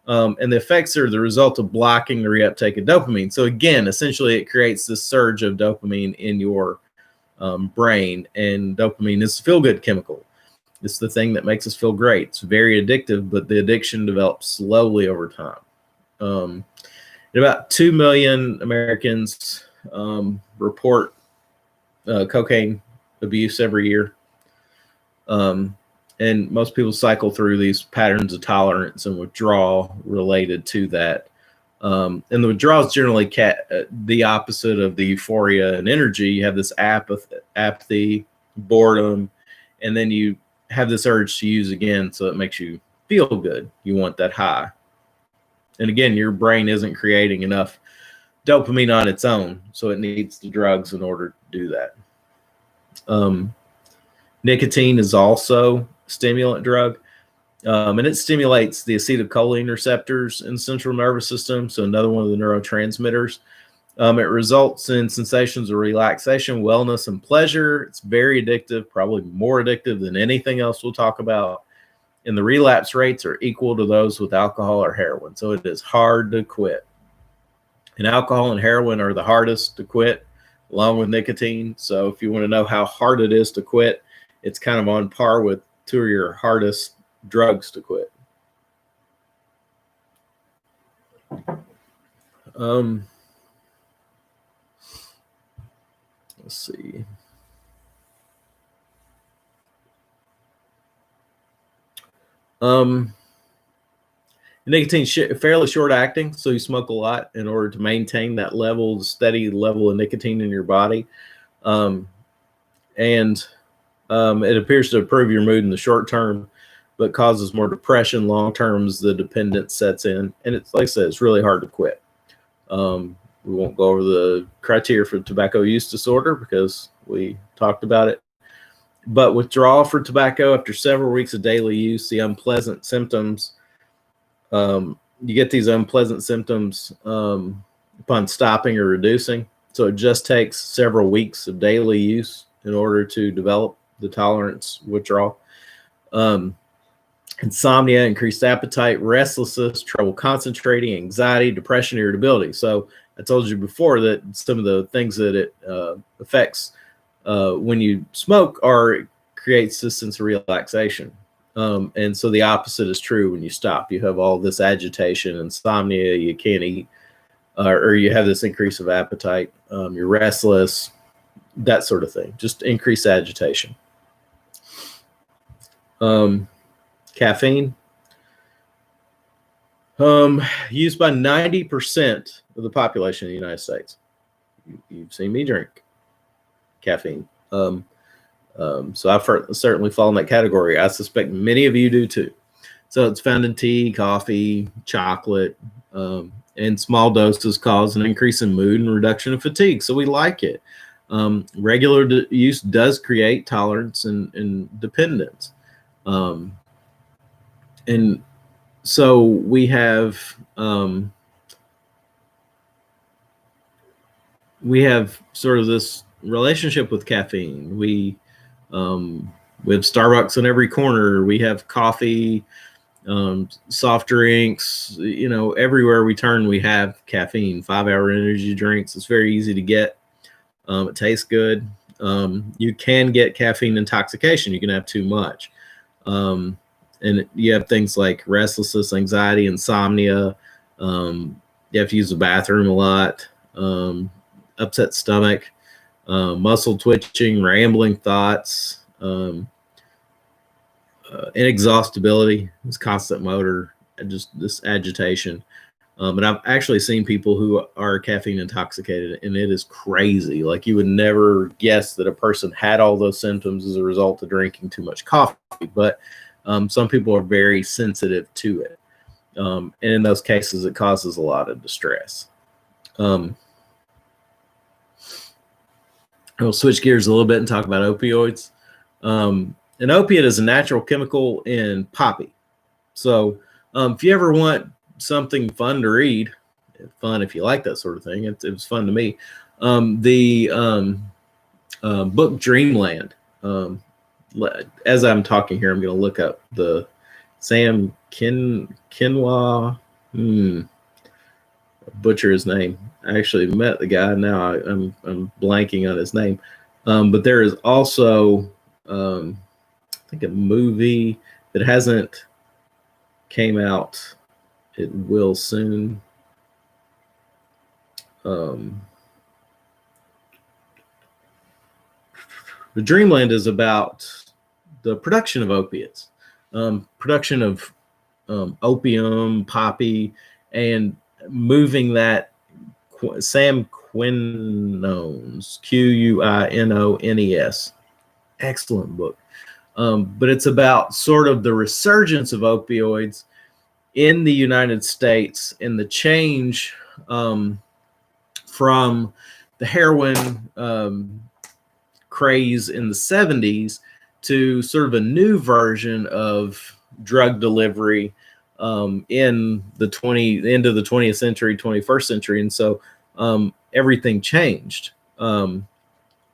and the effects are the result of blocking the reuptake of dopamine. So again, essentially, it creates this surge of dopamine in your brain, and dopamine is a feel-good chemical. It's the thing that makes us feel great. It's very addictive, but the addiction develops slowly over time. About 2 million Americans report cocaine abuse every year. And most people cycle through these patterns of tolerance and withdrawal related to that. And the withdrawal is generally the opposite of the euphoria and energy. You have this apathy, boredom, and then you have this urge to use again, so it makes you feel good. You want that high. And again, your brain isn't creating enough dopamine on its own, so it needs the drugs in order to do that. Nicotine is also a stimulant drug, and it stimulates the acetylcholine receptors in the central nervous system, so another one of the neurotransmitters. It results in sensations of relaxation, wellness, and pleasure. It's very addictive, probably more addictive than anything else we'll talk about. And the relapse rates are equal to those with alcohol or heroin. So it is hard to quit. And alcohol and heroin are the hardest to quit, along with nicotine. So if you want to know how hard it is to quit, it's kind of on par with two of your hardest drugs to quit. Let's see. Nicotine's fairly short acting, so you smoke a lot in order to maintain that steady level of nicotine in your body. And it appears to improve your mood in the short term, but causes more depression long term as the dependence sets in. And it's, like I said, it's really hard to quit. We won't go over the criteria for tobacco use disorder because we talked about it. But withdrawal for tobacco after several weeks of daily use, the unpleasant symptoms, you get these unpleasant symptoms upon stopping or reducing. So it just takes several weeks of daily use in order to develop the tolerance withdrawal. Insomnia, increased appetite, restlessness, trouble concentrating, anxiety, depression, irritability. So I told you before that some of the things that it affects when you smoke it creates this sense of relaxation. And so the opposite is true when you stop. You have all this agitation, insomnia, you can't eat, or you have this increase of appetite, you're restless, that sort of thing, just increased agitation. Caffeine, used by 90% of the population of the United States. You've seen me drink caffeine. So I've certainly fall in that category. I suspect many of you do too. So it's found in tea, coffee, chocolate, and small doses cause an increase in mood and reduction of fatigue. So we like it. Regular use does create tolerance and dependence. And so we have sort of this relationship with caffeine. We have Starbucks on every corner. We have coffee, soft drinks, everywhere we turn, we have caffeine, 5-hour energy drinks. It's very easy to get. It tastes good. You can get caffeine intoxication. You can have too much. And you have things like restlessness, anxiety, insomnia. You have to use the bathroom a lot, upset stomach, muscle twitching, rambling thoughts, inexhaustibility, this constant motor, just this agitation. And I've actually seen people who are caffeine intoxicated, and it is crazy. Like, you would never guess that a person had all those symptoms as a result of drinking too much coffee. But some people are very sensitive to it. And in those cases, it causes a lot of distress. I'll switch gears a little bit and talk about opioids. An opiate is a natural chemical in poppy. So if you ever want something fun to read, fun if you like that sort of thing, it was fun to me. The book Dreamland. As I'm talking here, I'm going to look up the Sam Kinwa. Butcher his name. I actually met the guy. Now I'm blanking on his name. But there is also I think a movie that hasn't came out. It will soon. The Dreamland is about the production of opiates, production of opium, poppy, and moving that. Sam Quinones, Quinones. Excellent book. But it's about sort of the resurgence of opioids in the United States and the change from the heroin craze in the 70s to sort of a new version of drug delivery in the end of the 20th century, 21st century. And so everything changed.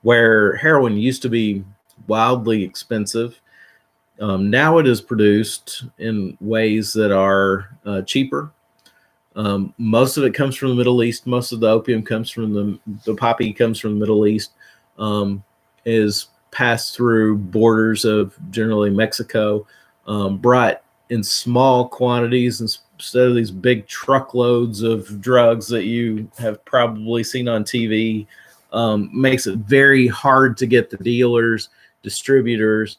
Where heroin used to be wildly expensive, now it is produced in ways that are cheaper. Most of it comes from the Middle East. Most of the opium comes from the poppy comes from the Middle East, is passed through borders of generally Mexico, brought in small quantities instead of these big truckloads of drugs that you have probably seen on TV. Makes it very hard to get the dealers, distributors.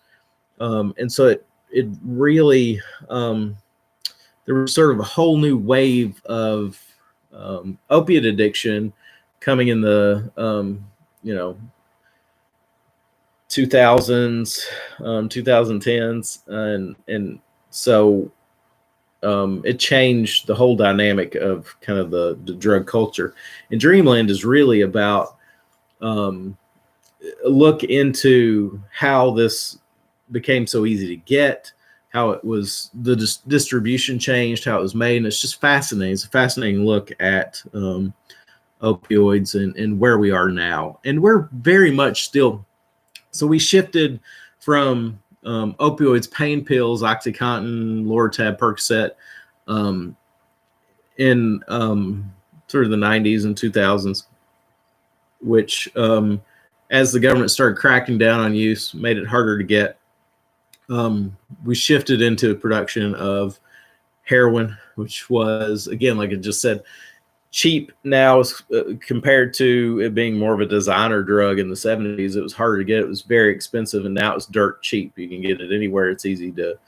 And so it really, there was sort of a whole new wave of opiate addiction coming in the, 2000s, 2010s. And so it changed the whole dynamic of kind of the drug culture. And Dreamland is really about look into how this became so easy to get, how it was, the distribution changed, how it was made. And it's just fascinating. It's a fascinating look at opioids and where we are now. And we're very much still, so we shifted from opioids, pain pills, OxyContin, Lortab, Percocet, in sort of the 90s and 2000s, which as the government started cracking down on use, made it harder to get. We shifted into production of heroin, which was, again, like I just said, cheap now compared to it being more of a designer drug in the 70s. It was harder to get. It was very expensive, and now it's dirt cheap. You can get it anywhere. It's easy to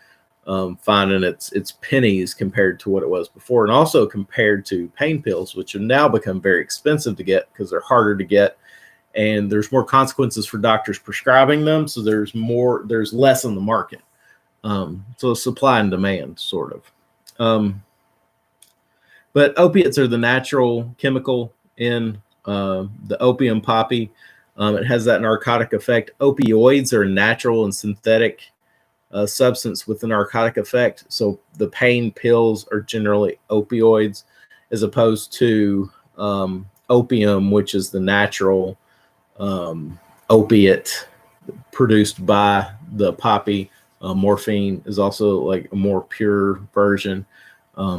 find, and it's pennies compared to what it was before, and also compared to pain pills, which have now become very expensive to get because they're harder to get, and there's more consequences for doctors prescribing them. So there's less on the market. So supply and demand, sort of. But opiates are the natural chemical in the opium poppy. It has that narcotic effect. Opioids are a natural and synthetic substance with a narcotic effect. So the pain pills are generally opioids, as opposed to opium, which is the natural opiate produced by the poppy. Morphine is also like a more pure version.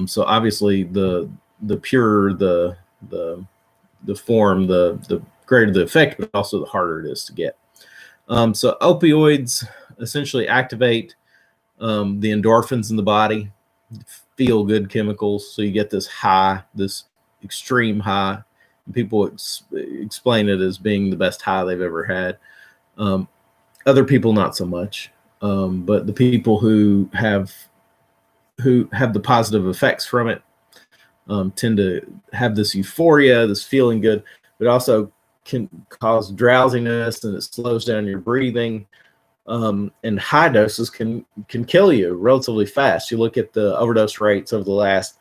So obviously the purer the form, the greater the effect, but also the harder it is to get. So opioids essentially activate the endorphins in the body, feel good chemicals. So you get this high, this extreme high. People explain it as being the best high they've ever had. Other people, not so much. But the people who have the positive effects from it tend to have this euphoria, this feeling good, but also can cause drowsiness, and it slows down your breathing. And high doses can kill you relatively fast. You look at the overdose rates over the last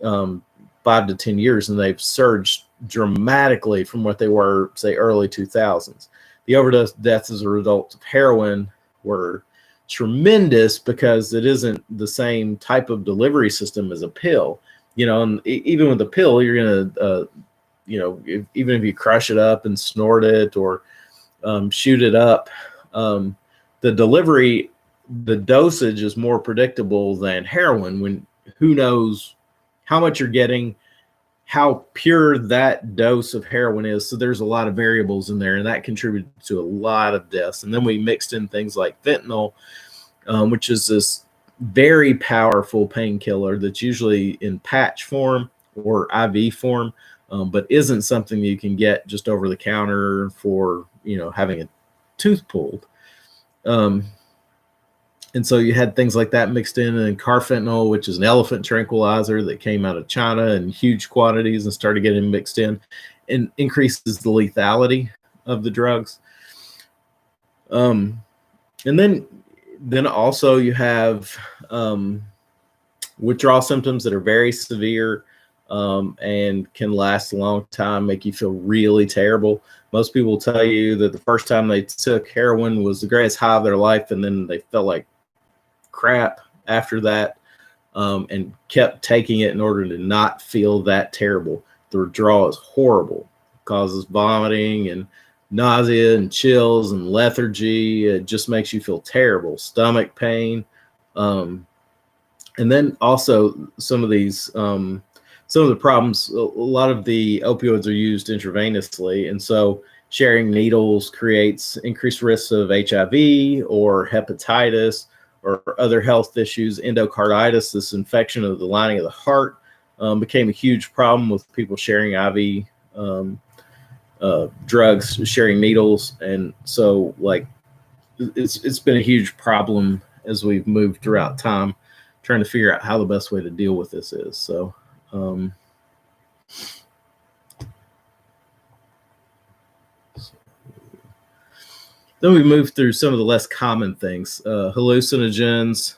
5 to 10 years, and they've surged dramatically from what they were, say, early 2000s. The overdose deaths as a result of heroin were tremendous because it isn't the same type of delivery system as a pill. And even with the pill, you're gonna, even if you crush it up and snort it or shoot it up, the delivery, the dosage is more predictable than heroin. When who knows how much you're getting, how pure that dose of heroin is. So there's a lot of variables in there, and that contributed to a lot of deaths. And then we mixed in things like fentanyl, which is this very powerful painkiller that's usually in patch form or IV form, but isn't something you can get just over the counter for, having a tooth pulled. And so you had things like that mixed in, and carfentanil, which is an elephant tranquilizer that came out of China in huge quantities and started getting mixed in, and increases the lethality of the drugs. And then also you have withdrawal symptoms that are very severe and can last a long time, make you feel really terrible. Most people tell you that the first time they took heroin was the greatest high of their life, and then they felt like crap after that, and kept taking it in order to not feel that terrible. The withdrawal is horrible. It causes vomiting and nausea and chills and lethargy. It just makes you feel terrible. Stomach pain. And then also some of the problems, a lot of the opioids are used intravenously. And so sharing needles creates increased risks of HIV or hepatitis or other health issues. Endocarditis, this infection of the lining of the heart, became a huge problem with people sharing IV drugs, sharing needles. And so it's been a huge problem as we've moved throughout time, trying to figure out how the best way to deal with this is. So then we move through some of the less common things. Hallucinogens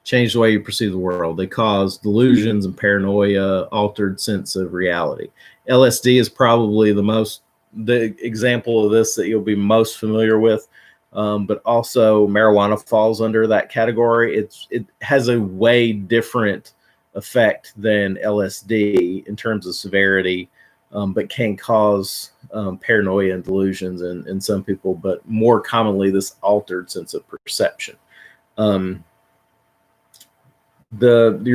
change the way you perceive the world. They cause delusions and paranoia, altered sense of reality. LSD is probably the example of this that you'll be most familiar with, but also marijuana falls under that category. It has a way different effect than LSD in terms of severity, but can cause paranoia and delusions in some people, but more commonly this altered sense of perception. Your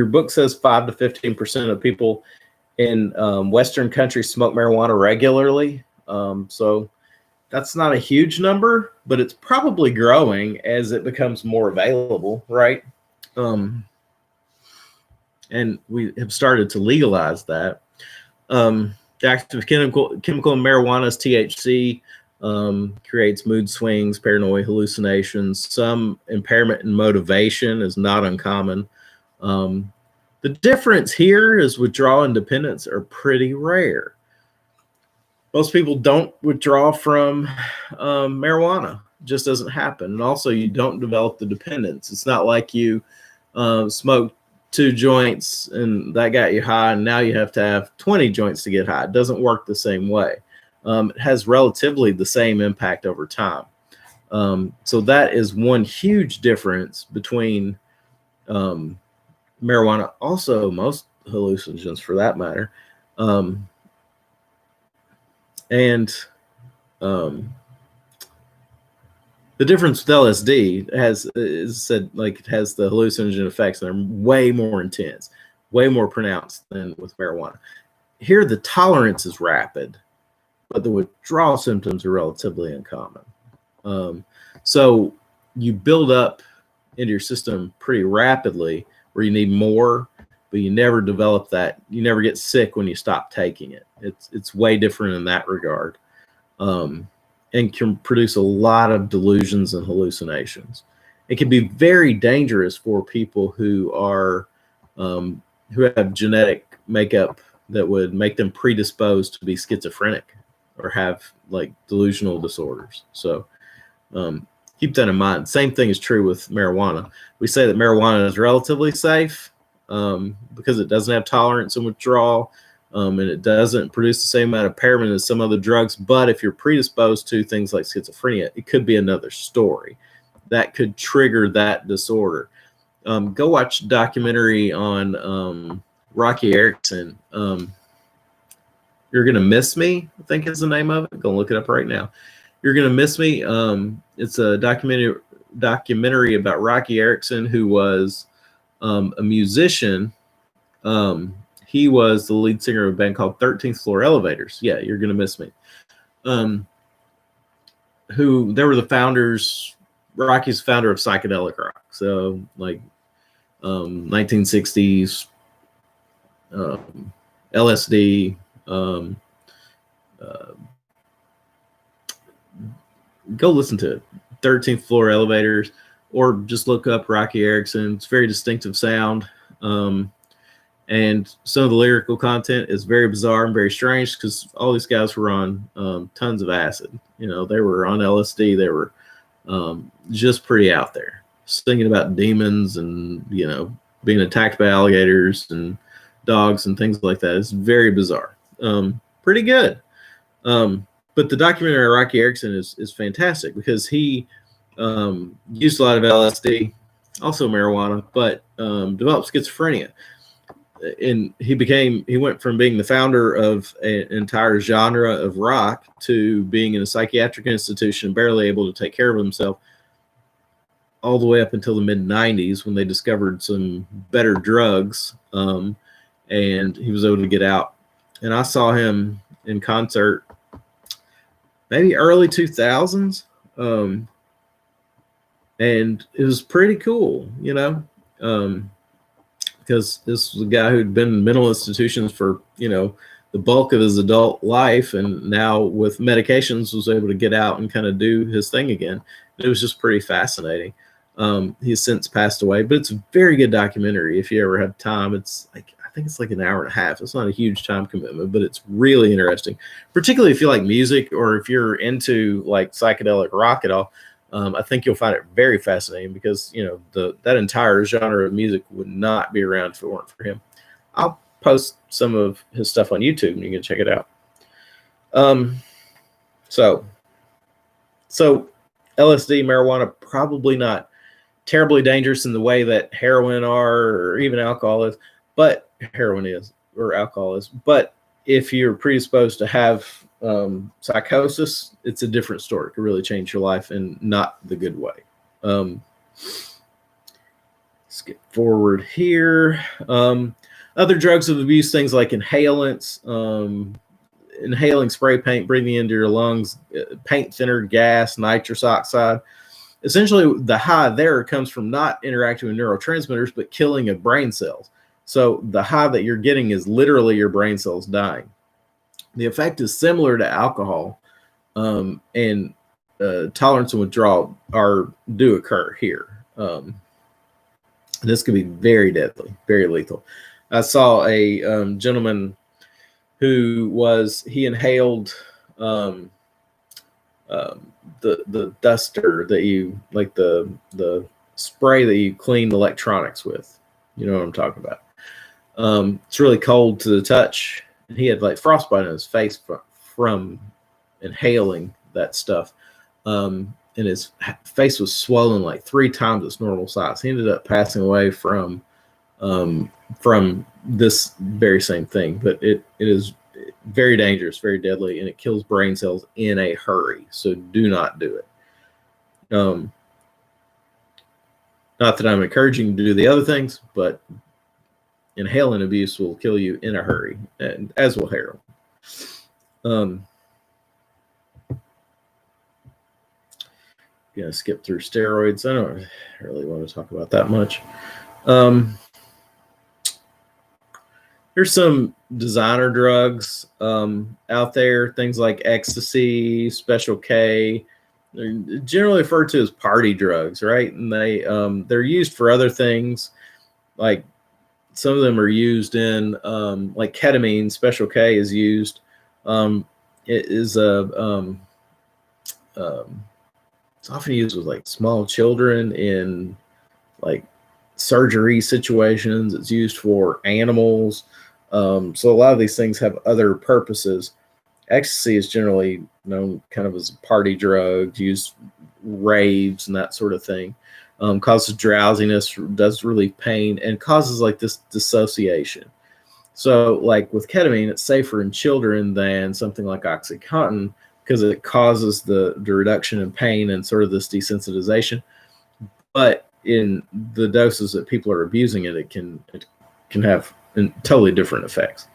book says 5 to 15% of people in Western countries smoke marijuana regularly. So that's not a huge number, but it's probably growing as it becomes more available, right? And we have started to legalize that. The active chemical in marijuana is THC, creates mood swings, paranoia, hallucinations. Some impairment in motivation is not uncommon. The difference here is withdrawal and dependence are pretty rare. Most people don't withdraw from marijuana. It just doesn't happen. And also you don't develop the dependence. It's not like you smoke 2 joints and that got you high, and now you have to have 20 joints to get high. It doesn't work the same way. It has relatively the same impact over time. So that is one huge difference between marijuana, also most hallucinogens for that matter, and the difference with LSD is said, like, it has the hallucinogen effects that are way more intense, way more pronounced than with marijuana. Here, the tolerance is rapid, but the withdrawal symptoms are relatively uncommon. So you build up into your system pretty rapidly where you need more, but you never develop that. You never get sick when you stop taking it. It's way different in that regard. And can produce a lot of delusions and hallucinations. It can be very dangerous for people who are who have genetic makeup that would make them predisposed to be schizophrenic or have like delusional disorders. So keep that in mind. Same thing is true with marijuana. We say that marijuana is relatively safe because it doesn't have tolerance and withdrawal, and it doesn't produce the same amount of impairment as some other drugs. But if you're predisposed to things like schizophrenia, it could be another story that could trigger that disorder. Go watch a documentary on Rocky Erickson. You're Gonna Miss Me, I think is the name of it. Go look it up right now. You're Gonna Miss Me. It's a documentary about Rocky Erickson, who was a musician. He was the lead singer of a band called 13th Floor Elevators. Yeah, You're Gonna Miss Me. Who they were the founders. Rocky's founder of psychedelic rock. So like 1960s LSD. Go listen to it. 13th Floor Elevators, or just look up Rocky Erickson. It's very distinctive sound. And some of the lyrical content is very bizarre and very strange because all these guys were on tons of acid. You know, they were on LSD. They were just pretty out there, singing about demons and, you know, being attacked by alligators and dogs and things like that. It's very bizarre. Pretty good. But the documentary on Rocky Erickson is fantastic because he used a lot of LSD, also marijuana, but developed schizophrenia. And he went from being the founder of an entire genre of rock to being in a psychiatric institution, barely able to take care of himself, all the way up until the mid-90s when they discovered some better drugs, and he was able to get out. And I saw him in concert maybe early 2000s, and it was pretty cool, you know, because this was a guy who'd been in mental institutions for, you know, the bulk of his adult life, and now with medications was able to get out and kind of do his thing again. It was just pretty fascinating. He's since passed away, but it's a very good documentary if you ever have time. It's like, I think it's like an hour and a half. It's not a huge time commitment, but it's really interesting, particularly if you like music or if you're into like psychedelic rock at all. I think you'll find it very fascinating because, you know, that entire genre of music would not be around if it weren't for him. I'll post some of his stuff on YouTube and you can check it out. So LSD, marijuana, probably not terribly dangerous in the way that heroin or even alcohol is, but heroin is, or alcohol is. But if you're predisposed to have psychosis, it's a different story. It could really change your life in not the good way. Skip forward here. Other drugs of abuse, things like inhalants, inhaling spray paint, breathing into your lungs, paint thinner, gas, nitrous oxide. Essentially, the high there comes from not interacting with neurotransmitters, but killing of brain cells. So the high that you're getting is literally your brain cells dying. The effect is similar to alcohol, and tolerance and withdrawal do occur here. This could be very deadly, very lethal. I saw a gentleman he inhaled the duster that you, like the spray that you clean electronics with. You know what I'm talking about. It's really cold to the touch. And he had like frostbite on his face from inhaling that stuff. And his face was swollen like 3 times its normal size. He ended up passing away from this very same thing. But it is very dangerous, very deadly, and it kills brain cells in a hurry. So do not do it. Not that I'm encouraging you to do the other things, but inhaling abuse will kill you in a hurry, and as will heroin. Gonna skip through steroids. I don't really want to talk about that much. There's some designer drugs out there, things like ecstasy, Special K. They're generally referred to as party drugs, right? And they're used for other things like some of them are used in like ketamine. Special K is used. It is it's often used with like small children in like surgery situations. It's used for animals. So a lot of these things have other purposes. Ecstasy is generally known kind of as a party drug, used raves and that sort of thing. Causes drowsiness, does relieve pain, and causes like this dissociation. So like with ketamine, it's safer in children than something like OxyContin because it causes the reduction in pain and sort of this desensitization. But in the doses that people are abusing it, it can have totally different effects.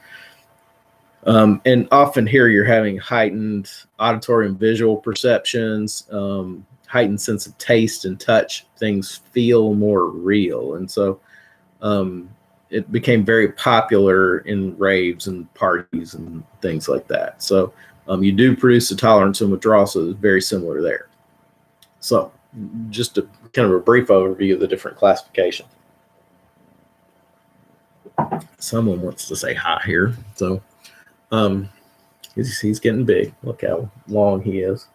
And often here you're having heightened auditory and visual perceptions, heightened sense of taste and touch. Things feel more real. And so it became very popular in raves and parties and things like that. So you do produce a tolerance and withdrawal, so it's very similar there. So just a kind of a brief overview of the different classifications. Someone wants to say hi here. So he's getting big. Look how long he is.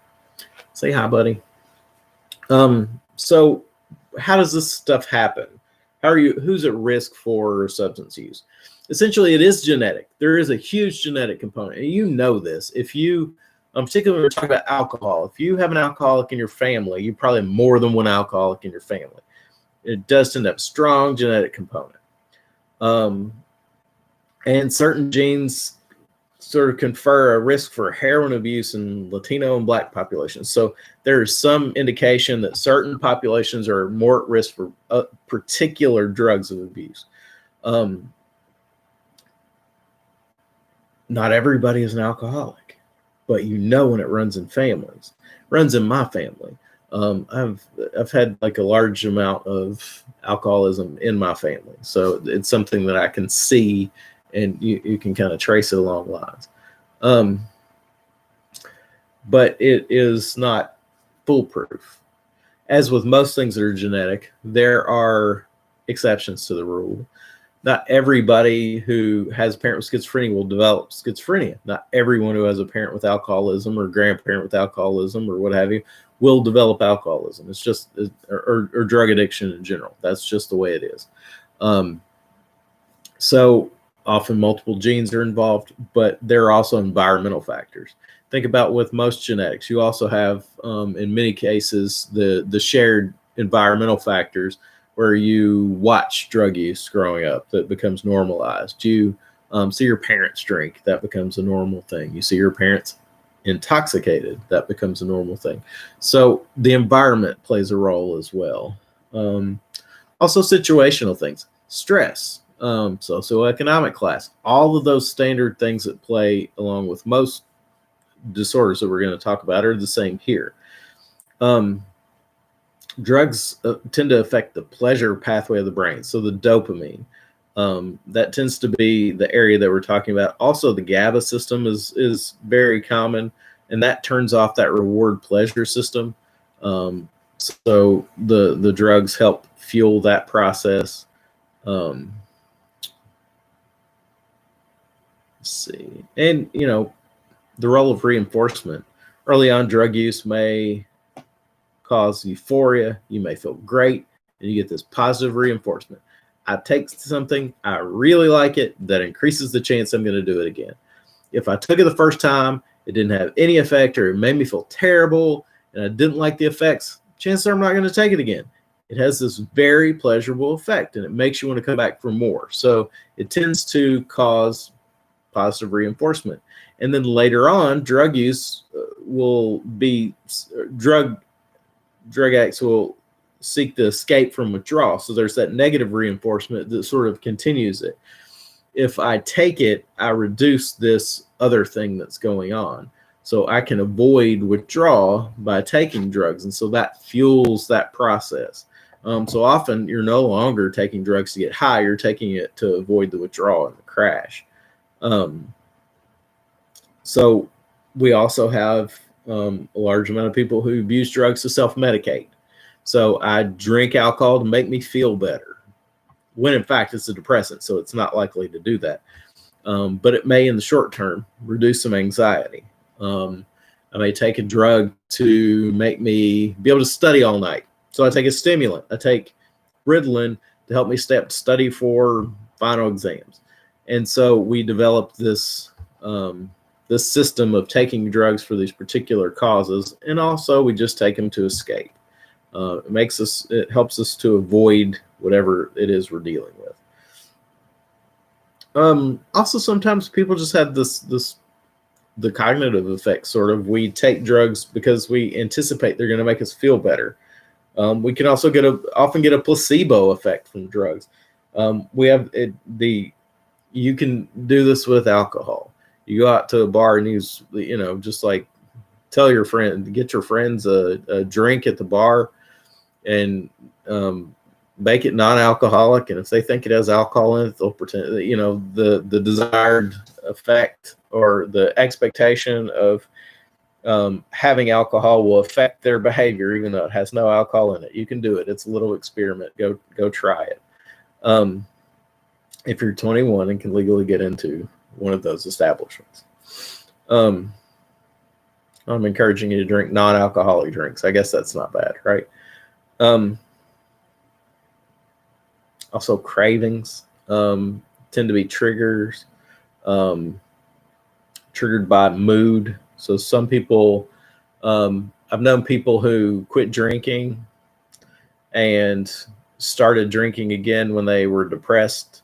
Say hi, buddy. So how does this stuff happen? Who's at risk for substance use? Essentially, it is genetic. There is a huge genetic component. And you know this. If you, particularly when we're talking about alcohol, if you have an alcoholic in your family, you probably have more than one alcoholic in your family. It does tend to have a strong genetic component. And certain genes sort of confer a risk for heroin abuse in Latino and Black populations. So there's some indication that certain populations are more at risk for particular drugs of abuse. Not everybody is an alcoholic, but you know when it runs in families. It runs in my family. I've had like a large amount of alcoholism in my family, so it's something that I can see, and you can kind of trace it along lines. But it is not foolproof. As with most things that are genetic, there are exceptions to the rule. Not everybody who has a parent with schizophrenia will develop schizophrenia. Not everyone who has a parent with alcoholism or grandparent with alcoholism or what have you will develop alcoholism. It's just, or drug addiction in general. That's just the way it is. So often multiple genes are involved, but there are also environmental factors. Think about with most genetics, you also have, in many cases, the shared environmental factors where you watch drug use growing up that becomes normalized. You see your parents drink, that becomes a normal thing. You see your parents intoxicated, that becomes a normal thing. So the environment plays a role as well. Also situational things, stress, socioeconomic class, all of those standard things that play along with most disorders that we're going to talk about are the same here. Drugs tend to affect the pleasure pathway of the brain. So the dopamine, that tends to be the area that we're talking about. Also, the GABA system is very common, and that turns off that reward pleasure system. So the drugs help fuel that process. Let's see. And, the role of reinforcement. Early on, drug use may cause euphoria. You may feel great, and you get this positive reinforcement. I take something, I really like it, that increases the chance I'm going to do it again. If I took it the first time, it didn't have any effect, or it made me feel terrible, and I didn't like the effects, chances are I'm not going to take it again. It has this very pleasurable effect, and it makes you want to come back for more. So it tends to cause positive reinforcement. And then later on, drug use will be, drug addicts will seek to escape from withdrawal. So there's that negative reinforcement that sort of continues it. If I take it, I reduce this other thing that's going on. So I can avoid withdrawal by taking drugs. And so that fuels that process. So often you're no longer taking drugs to get high, you're taking it to avoid the withdrawal and the crash. So we also have a large amount of people who abuse drugs to self-medicate. So I drink alcohol to make me feel better. when in fact it's a depressant, so it's not likely to do that. But it may, in the short term, reduce some anxiety. I may take a drug to make me be able to study all night. So I take a stimulant. I take Ritalin to help me stay up to study for final exams. And so we developed this this system of taking drugs for these particular causes, and also we just take them to escape. It helps us to avoid whatever it is we're dealing with. Also, sometimes people just have the cognitive effect, sort of. We take drugs because we anticipate they're going to make us feel better. We can also often get a placebo effect from drugs. You can do this with alcohol. You go out to a bar and just like tell your friend, get your friends a drink at the bar, and make it non-alcoholic. And if they think it has alcohol in it, they'll pretend, the desired effect or the expectation of having alcohol will affect their behavior, even though it has no alcohol in it. You can do it. It's a little experiment. Go try it. If you're 21 and can legally get into one of those establishments. I'm encouraging you to drink non-alcoholic drinks. I guess that's not bad, right? Also, cravings tend to be triggers, triggered by mood. So some people, I've known people who quit drinking and started drinking again when they were depressed,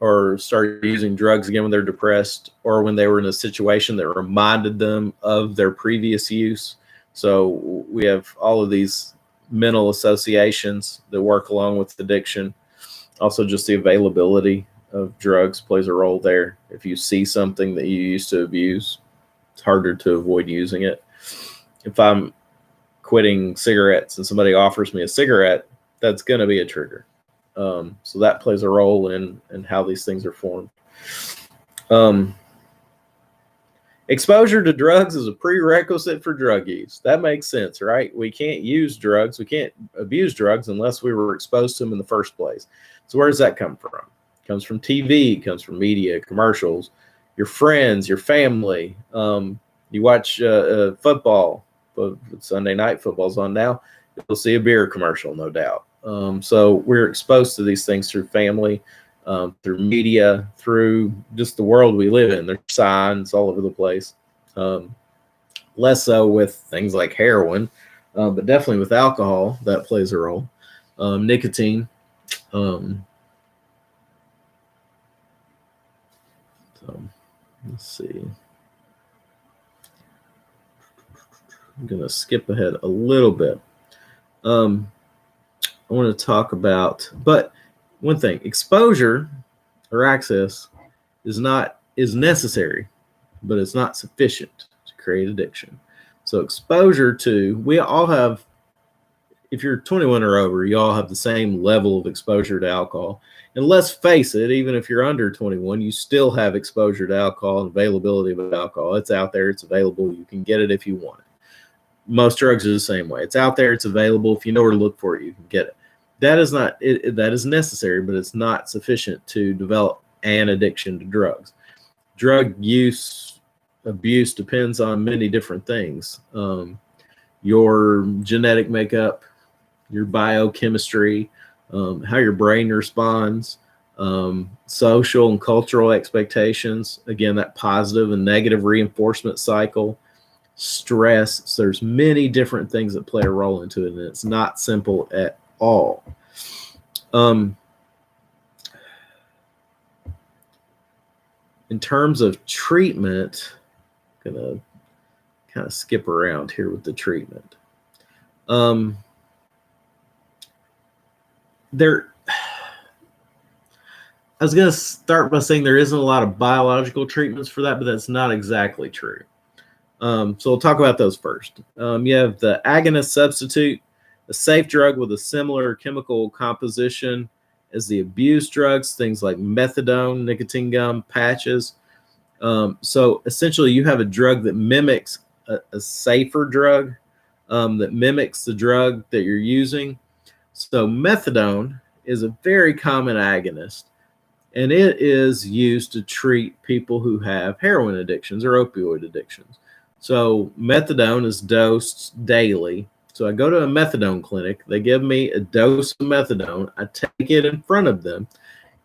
or started using drugs again when they're depressed, or when they were in a situation that reminded them of their previous use. So we have all of these mental associations that work along with addiction. Also, just the availability of drugs plays a role there. If you see something that you used to abuse, it's harder to avoid using it. If I'm quitting cigarettes and somebody offers me a cigarette, that's going to be a trigger. So that plays a role in how these things are formed. Exposure to drugs is a prerequisite for drug use. That makes sense, right? We can't use drugs. We can't abuse drugs unless we were exposed to them in the first place. So where does that come from? It comes from TV, it comes from media, commercials, your friends, your family. You watch football, but Sunday night football's on now. You'll see a beer commercial, no doubt. So we're exposed to these things through family, through media, through just the world we live in. There's signs all over the place. Less so with things like heroin, but definitely with alcohol, that plays a role. Nicotine. So let's see. I'm going to skip ahead a little bit. I want to talk about, but one thing, exposure or access is necessary, but it's not sufficient to create addiction. So exposure to, we all have, if you're 21 or over, you all have the same level of exposure to alcohol. And let's face it, even if you're under 21, you still have exposure to alcohol and availability of alcohol. It's out there, it's available, you can get it if you want it. Most drugs are the same way. It's out there, it's available. If you know where to look for it, you can get it. That is not that is necessary, but it's not sufficient to develop an addiction to drugs. Drug abuse depends on many different things. Your genetic makeup, your biochemistry, how your brain responds, social and cultural expectations. Again, that positive and negative reinforcement cycle, stress. So there's many different things that play a role into it, and it's not simple at all. In terms of treatment, I'm gonna kind of skip around here with the treatment. I was going to start by saying there isn't a lot of biological treatments for that, but that's not exactly true. So we'll talk about those first. You have the agonist substitute, a safe drug with a similar chemical composition as the abuse drugs, things like methadone, nicotine gum, patches. So essentially you have a drug that mimics a safer drug that mimics the drug that you're using. So methadone is a very common agonist, and it is used to treat people who have heroin addictions or opioid addictions. So methadone is dosed daily. So I go to a methadone clinic. They give me a dose of methadone. I take it in front of them,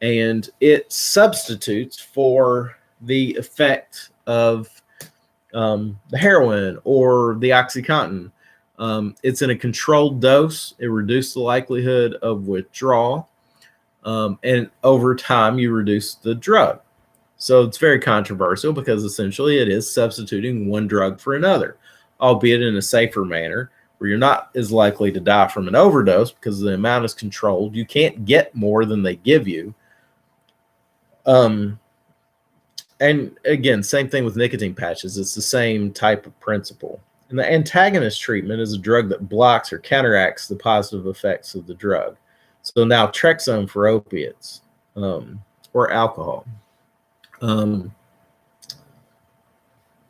and it substitutes for the effect of the heroin or the OxyContin. It's in a controlled dose. It reduces the likelihood of withdrawal. And over time, you reduce the drug. So it's very controversial because essentially it is substituting one drug for another, albeit in a safer manner where you're not as likely to die from an overdose because the amount is controlled. You can't get more than they give you. And again, same thing with nicotine patches. It's the same type of principle. And the antagonist treatment is a drug that blocks or counteracts the positive effects of the drug. So naltrexone for opiates or alcohol.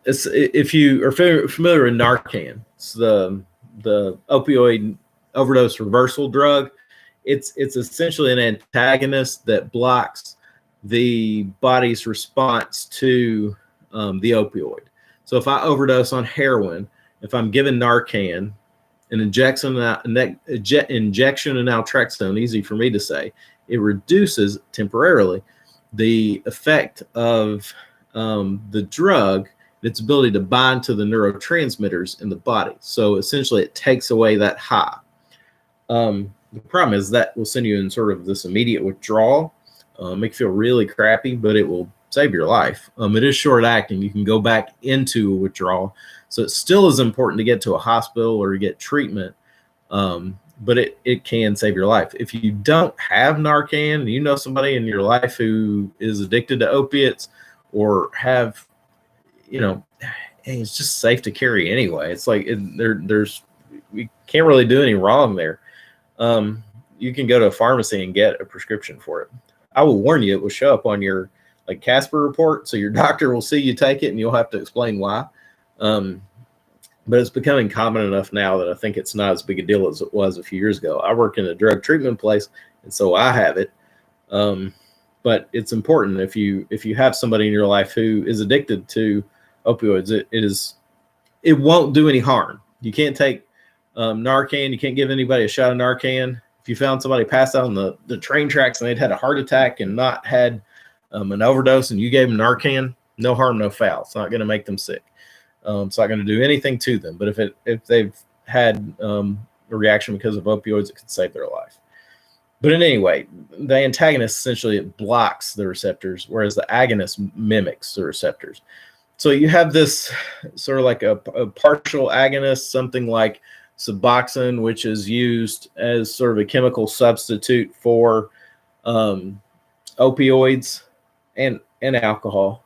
If you are familiar with Narcan, it's the opioid overdose reversal drug. It's essentially an antagonist that blocks the body's response to the opioid. So if I overdose on heroin, if I'm given Narcan, an injection of naltrexone, easy for me to say, it reduces temporarily the effect of the drug, its ability to bind to the neurotransmitters in the body. So essentially it takes away that high. The problem is that will send you in sort of this immediate withdrawal, make you feel really crappy, but it will save your life. It is short acting. You can go back into a withdrawal. So it still is important to get to a hospital or to get treatment, but it can save your life. If you don't have Narcan, you know somebody in your life who is addicted to opiates or have, it's just safe to carry anyway. It's like we can't really do any wrong there. You can go to a pharmacy and get a prescription for it. I will warn you, it will show up on your Casper report, so your doctor will see you take it and you'll have to explain why. But it's becoming common enough now that I think it's not as big a deal as it was a few years ago. I work in a drug treatment place, and so I have it. But it's important if you have somebody in your life who is addicted to opioids, it won't do any harm. You can't take Narcan. You can't give anybody a shot of Narcan. If you found somebody passed out on the train tracks and they'd had a heart attack and not had an overdose and you gave them Narcan, no harm, no foul. It's not going to make them sick. It's not going to do anything to them. But if they've had a reaction because of opioids, it could save their life. But in any way, the antagonist essentially it blocks the receptors, whereas the agonist mimics the receptors. So you have this sort of like a partial agonist, something like Suboxone, which is used as sort of a chemical substitute for opioids and alcohol.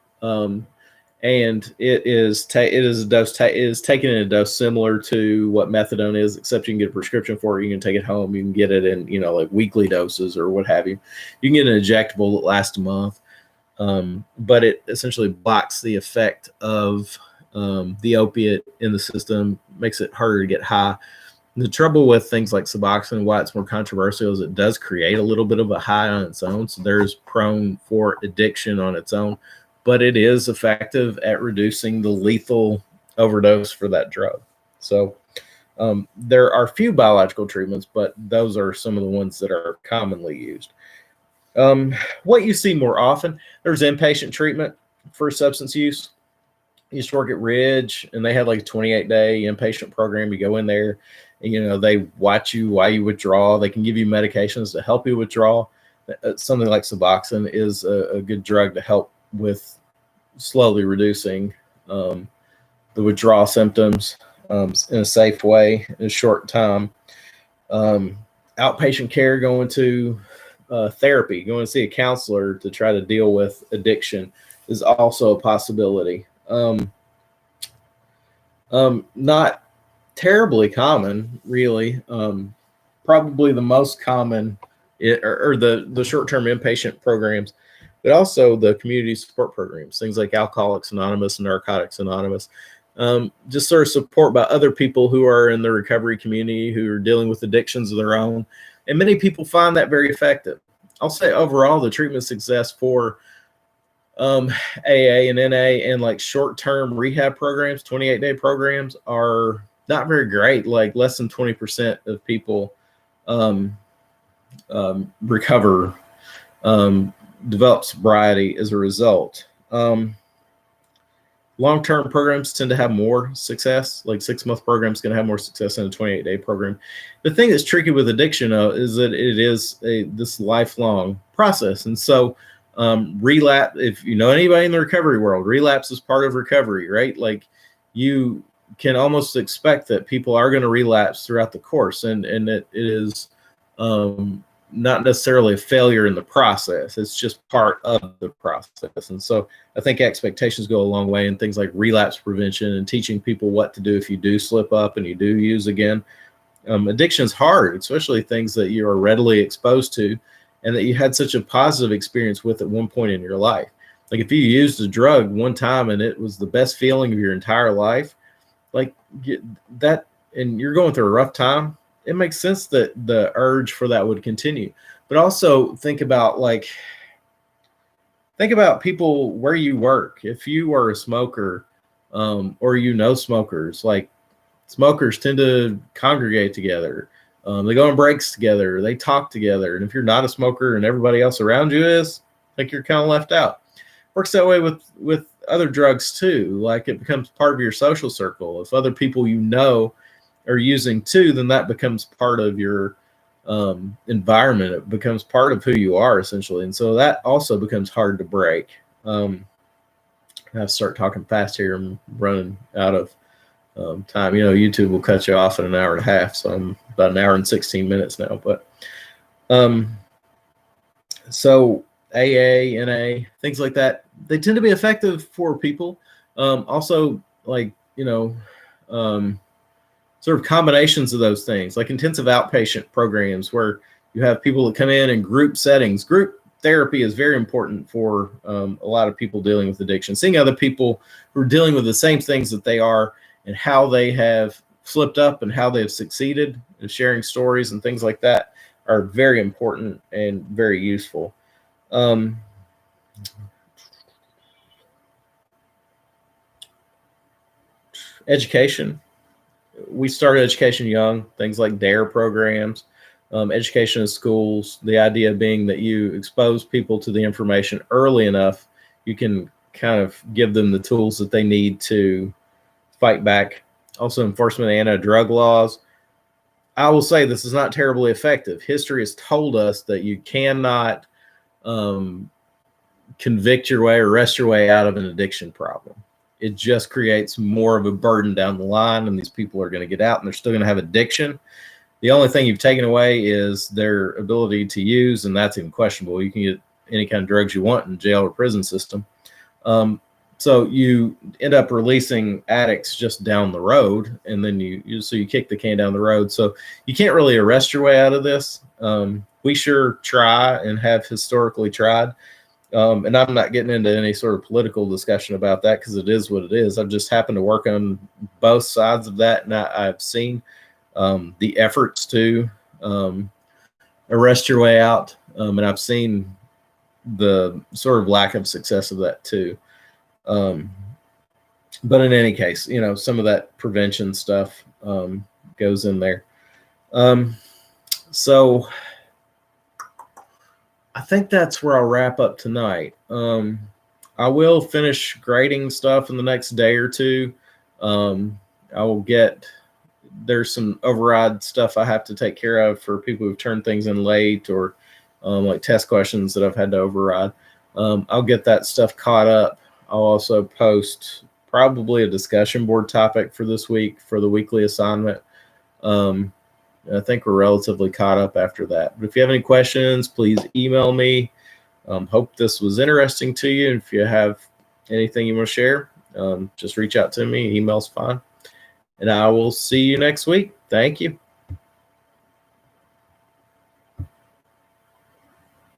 And it is taken in a dose similar to what methadone is, except you can get a prescription for it. You can take it home. You can get it in, like weekly doses or what have you. You can get an injectable that lasts a month, but it essentially blocks the effect of the opiate in the system, makes it harder to get high. The trouble with things like Suboxone, why it's more controversial, is it does create a little bit of a high on its own. So there's prone for addiction on its own. But it is effective at reducing the lethal overdose for that drug. So there are few biological treatments, but those are some of the ones that are commonly used. What you see more often, there's inpatient treatment for substance use. I used to work at Ridge, and they had like a 28-day inpatient program. You go in there, and they watch you while you withdraw. They can give you medications to help you withdraw. Something like Suboxone is a good drug to help with slowly reducing the withdrawal symptoms in a safe way in a short time. Outpatient care, going to therapy, going to see a counselor to try to deal with addiction is also a possibility. Not terribly common, really. Probably the most common are the short-term inpatient programs, but also the community support programs, things like Alcoholics Anonymous and Narcotics Anonymous. just sort of support by other people who are in the recovery community who are dealing with addictions of their own. And many people find that very effective. I'll say overall, the treatment success for AA and NA and like short-term rehab programs, 28-day programs, are not very great. Like less than 20% of people recover, develop sobriety as a result. Long-term programs tend to have more success. Like 6-month programs can have more success than a 28-day program. The thing that's tricky with addiction is that it is this lifelong process. And so relapse, if you know anybody in the recovery world, relapse is part of recovery, right? Like you can almost expect that people are going to relapse throughout the course, and it is not necessarily a failure in the process. It's just part of the process. And so I think expectations go a long way in things like relapse prevention and teaching people what to do if you do slip up and you do use again. Addiction is hard, especially things that you are readily exposed to and that you had such a positive experience with at one point in your life. Like if you used a drug one time and it was the best feeling of your entire life, like that, and you're going through a rough time, it makes sense that the urge for that would continue. But also think about people where you work. If you are a smoker, or smokers, like smokers tend to congregate together. They go on breaks together, they talk together. And if you're not a smoker and everybody else around you is, like you're kind of left out. Works that way with other drugs too. Like it becomes part of your social circle. If other people are using too, then that becomes part of your environment. It becomes part of who you are essentially. And so that also becomes hard to break. I have to start talking fast here. I'm running out of time. YouTube will cut you off in an hour and a half. So I'm about an hour and 16 minutes now. But so AA, NA, things like that, they tend to be effective for people. Also, like, sort of combinations of those things, like intensive outpatient programs where you have people that come in group settings. Group therapy is very important for a lot of people dealing with addiction. Seeing other people who are dealing with the same things that they are and how they have slipped up and how they've succeeded, and sharing stories and things like that are very important and very useful. Education. We started education young, things like DARE programs, education in schools, the idea being that you expose people to the information early enough, you can kind of give them the tools that they need to fight back. Also, enforcement of anti-drug laws. I will say this is not terribly effective. History has told us that you cannot convict your way or arrest your way out of an addiction problem. It just creates more of a burden down the line, and these people are going to get out and they're still going to have addiction. The only thing you've taken away is their ability to use, and that's questionable. You can get any kind of drugs you want in jail or prison system. So you end up releasing addicts just down the road, and then you kick the can down the road. So you can't really arrest your way out of this. We sure try and have historically tried. And I'm not getting into any sort of political discussion about that because it is what it is. I've just happened to work on both sides of that, and I've seen the efforts to arrest your way out, and I've seen the sort of lack of success of that too. But in any case, some of that prevention stuff goes in there. So I think that's where I'll wrap up tonight. I will finish grading stuff in the next day or two. There's some override stuff I have to take care of for people who've turned things in late, or like test questions that I've had to override. I'll get that stuff caught up. I'll also post probably a discussion board topic for this week for the weekly assignment. I think we're relatively caught up after that. But if you have any questions, please email me. Hope this was interesting to you. If you have anything you want to share, just reach out to me. Email's fine. And I will see you next week. Thank you.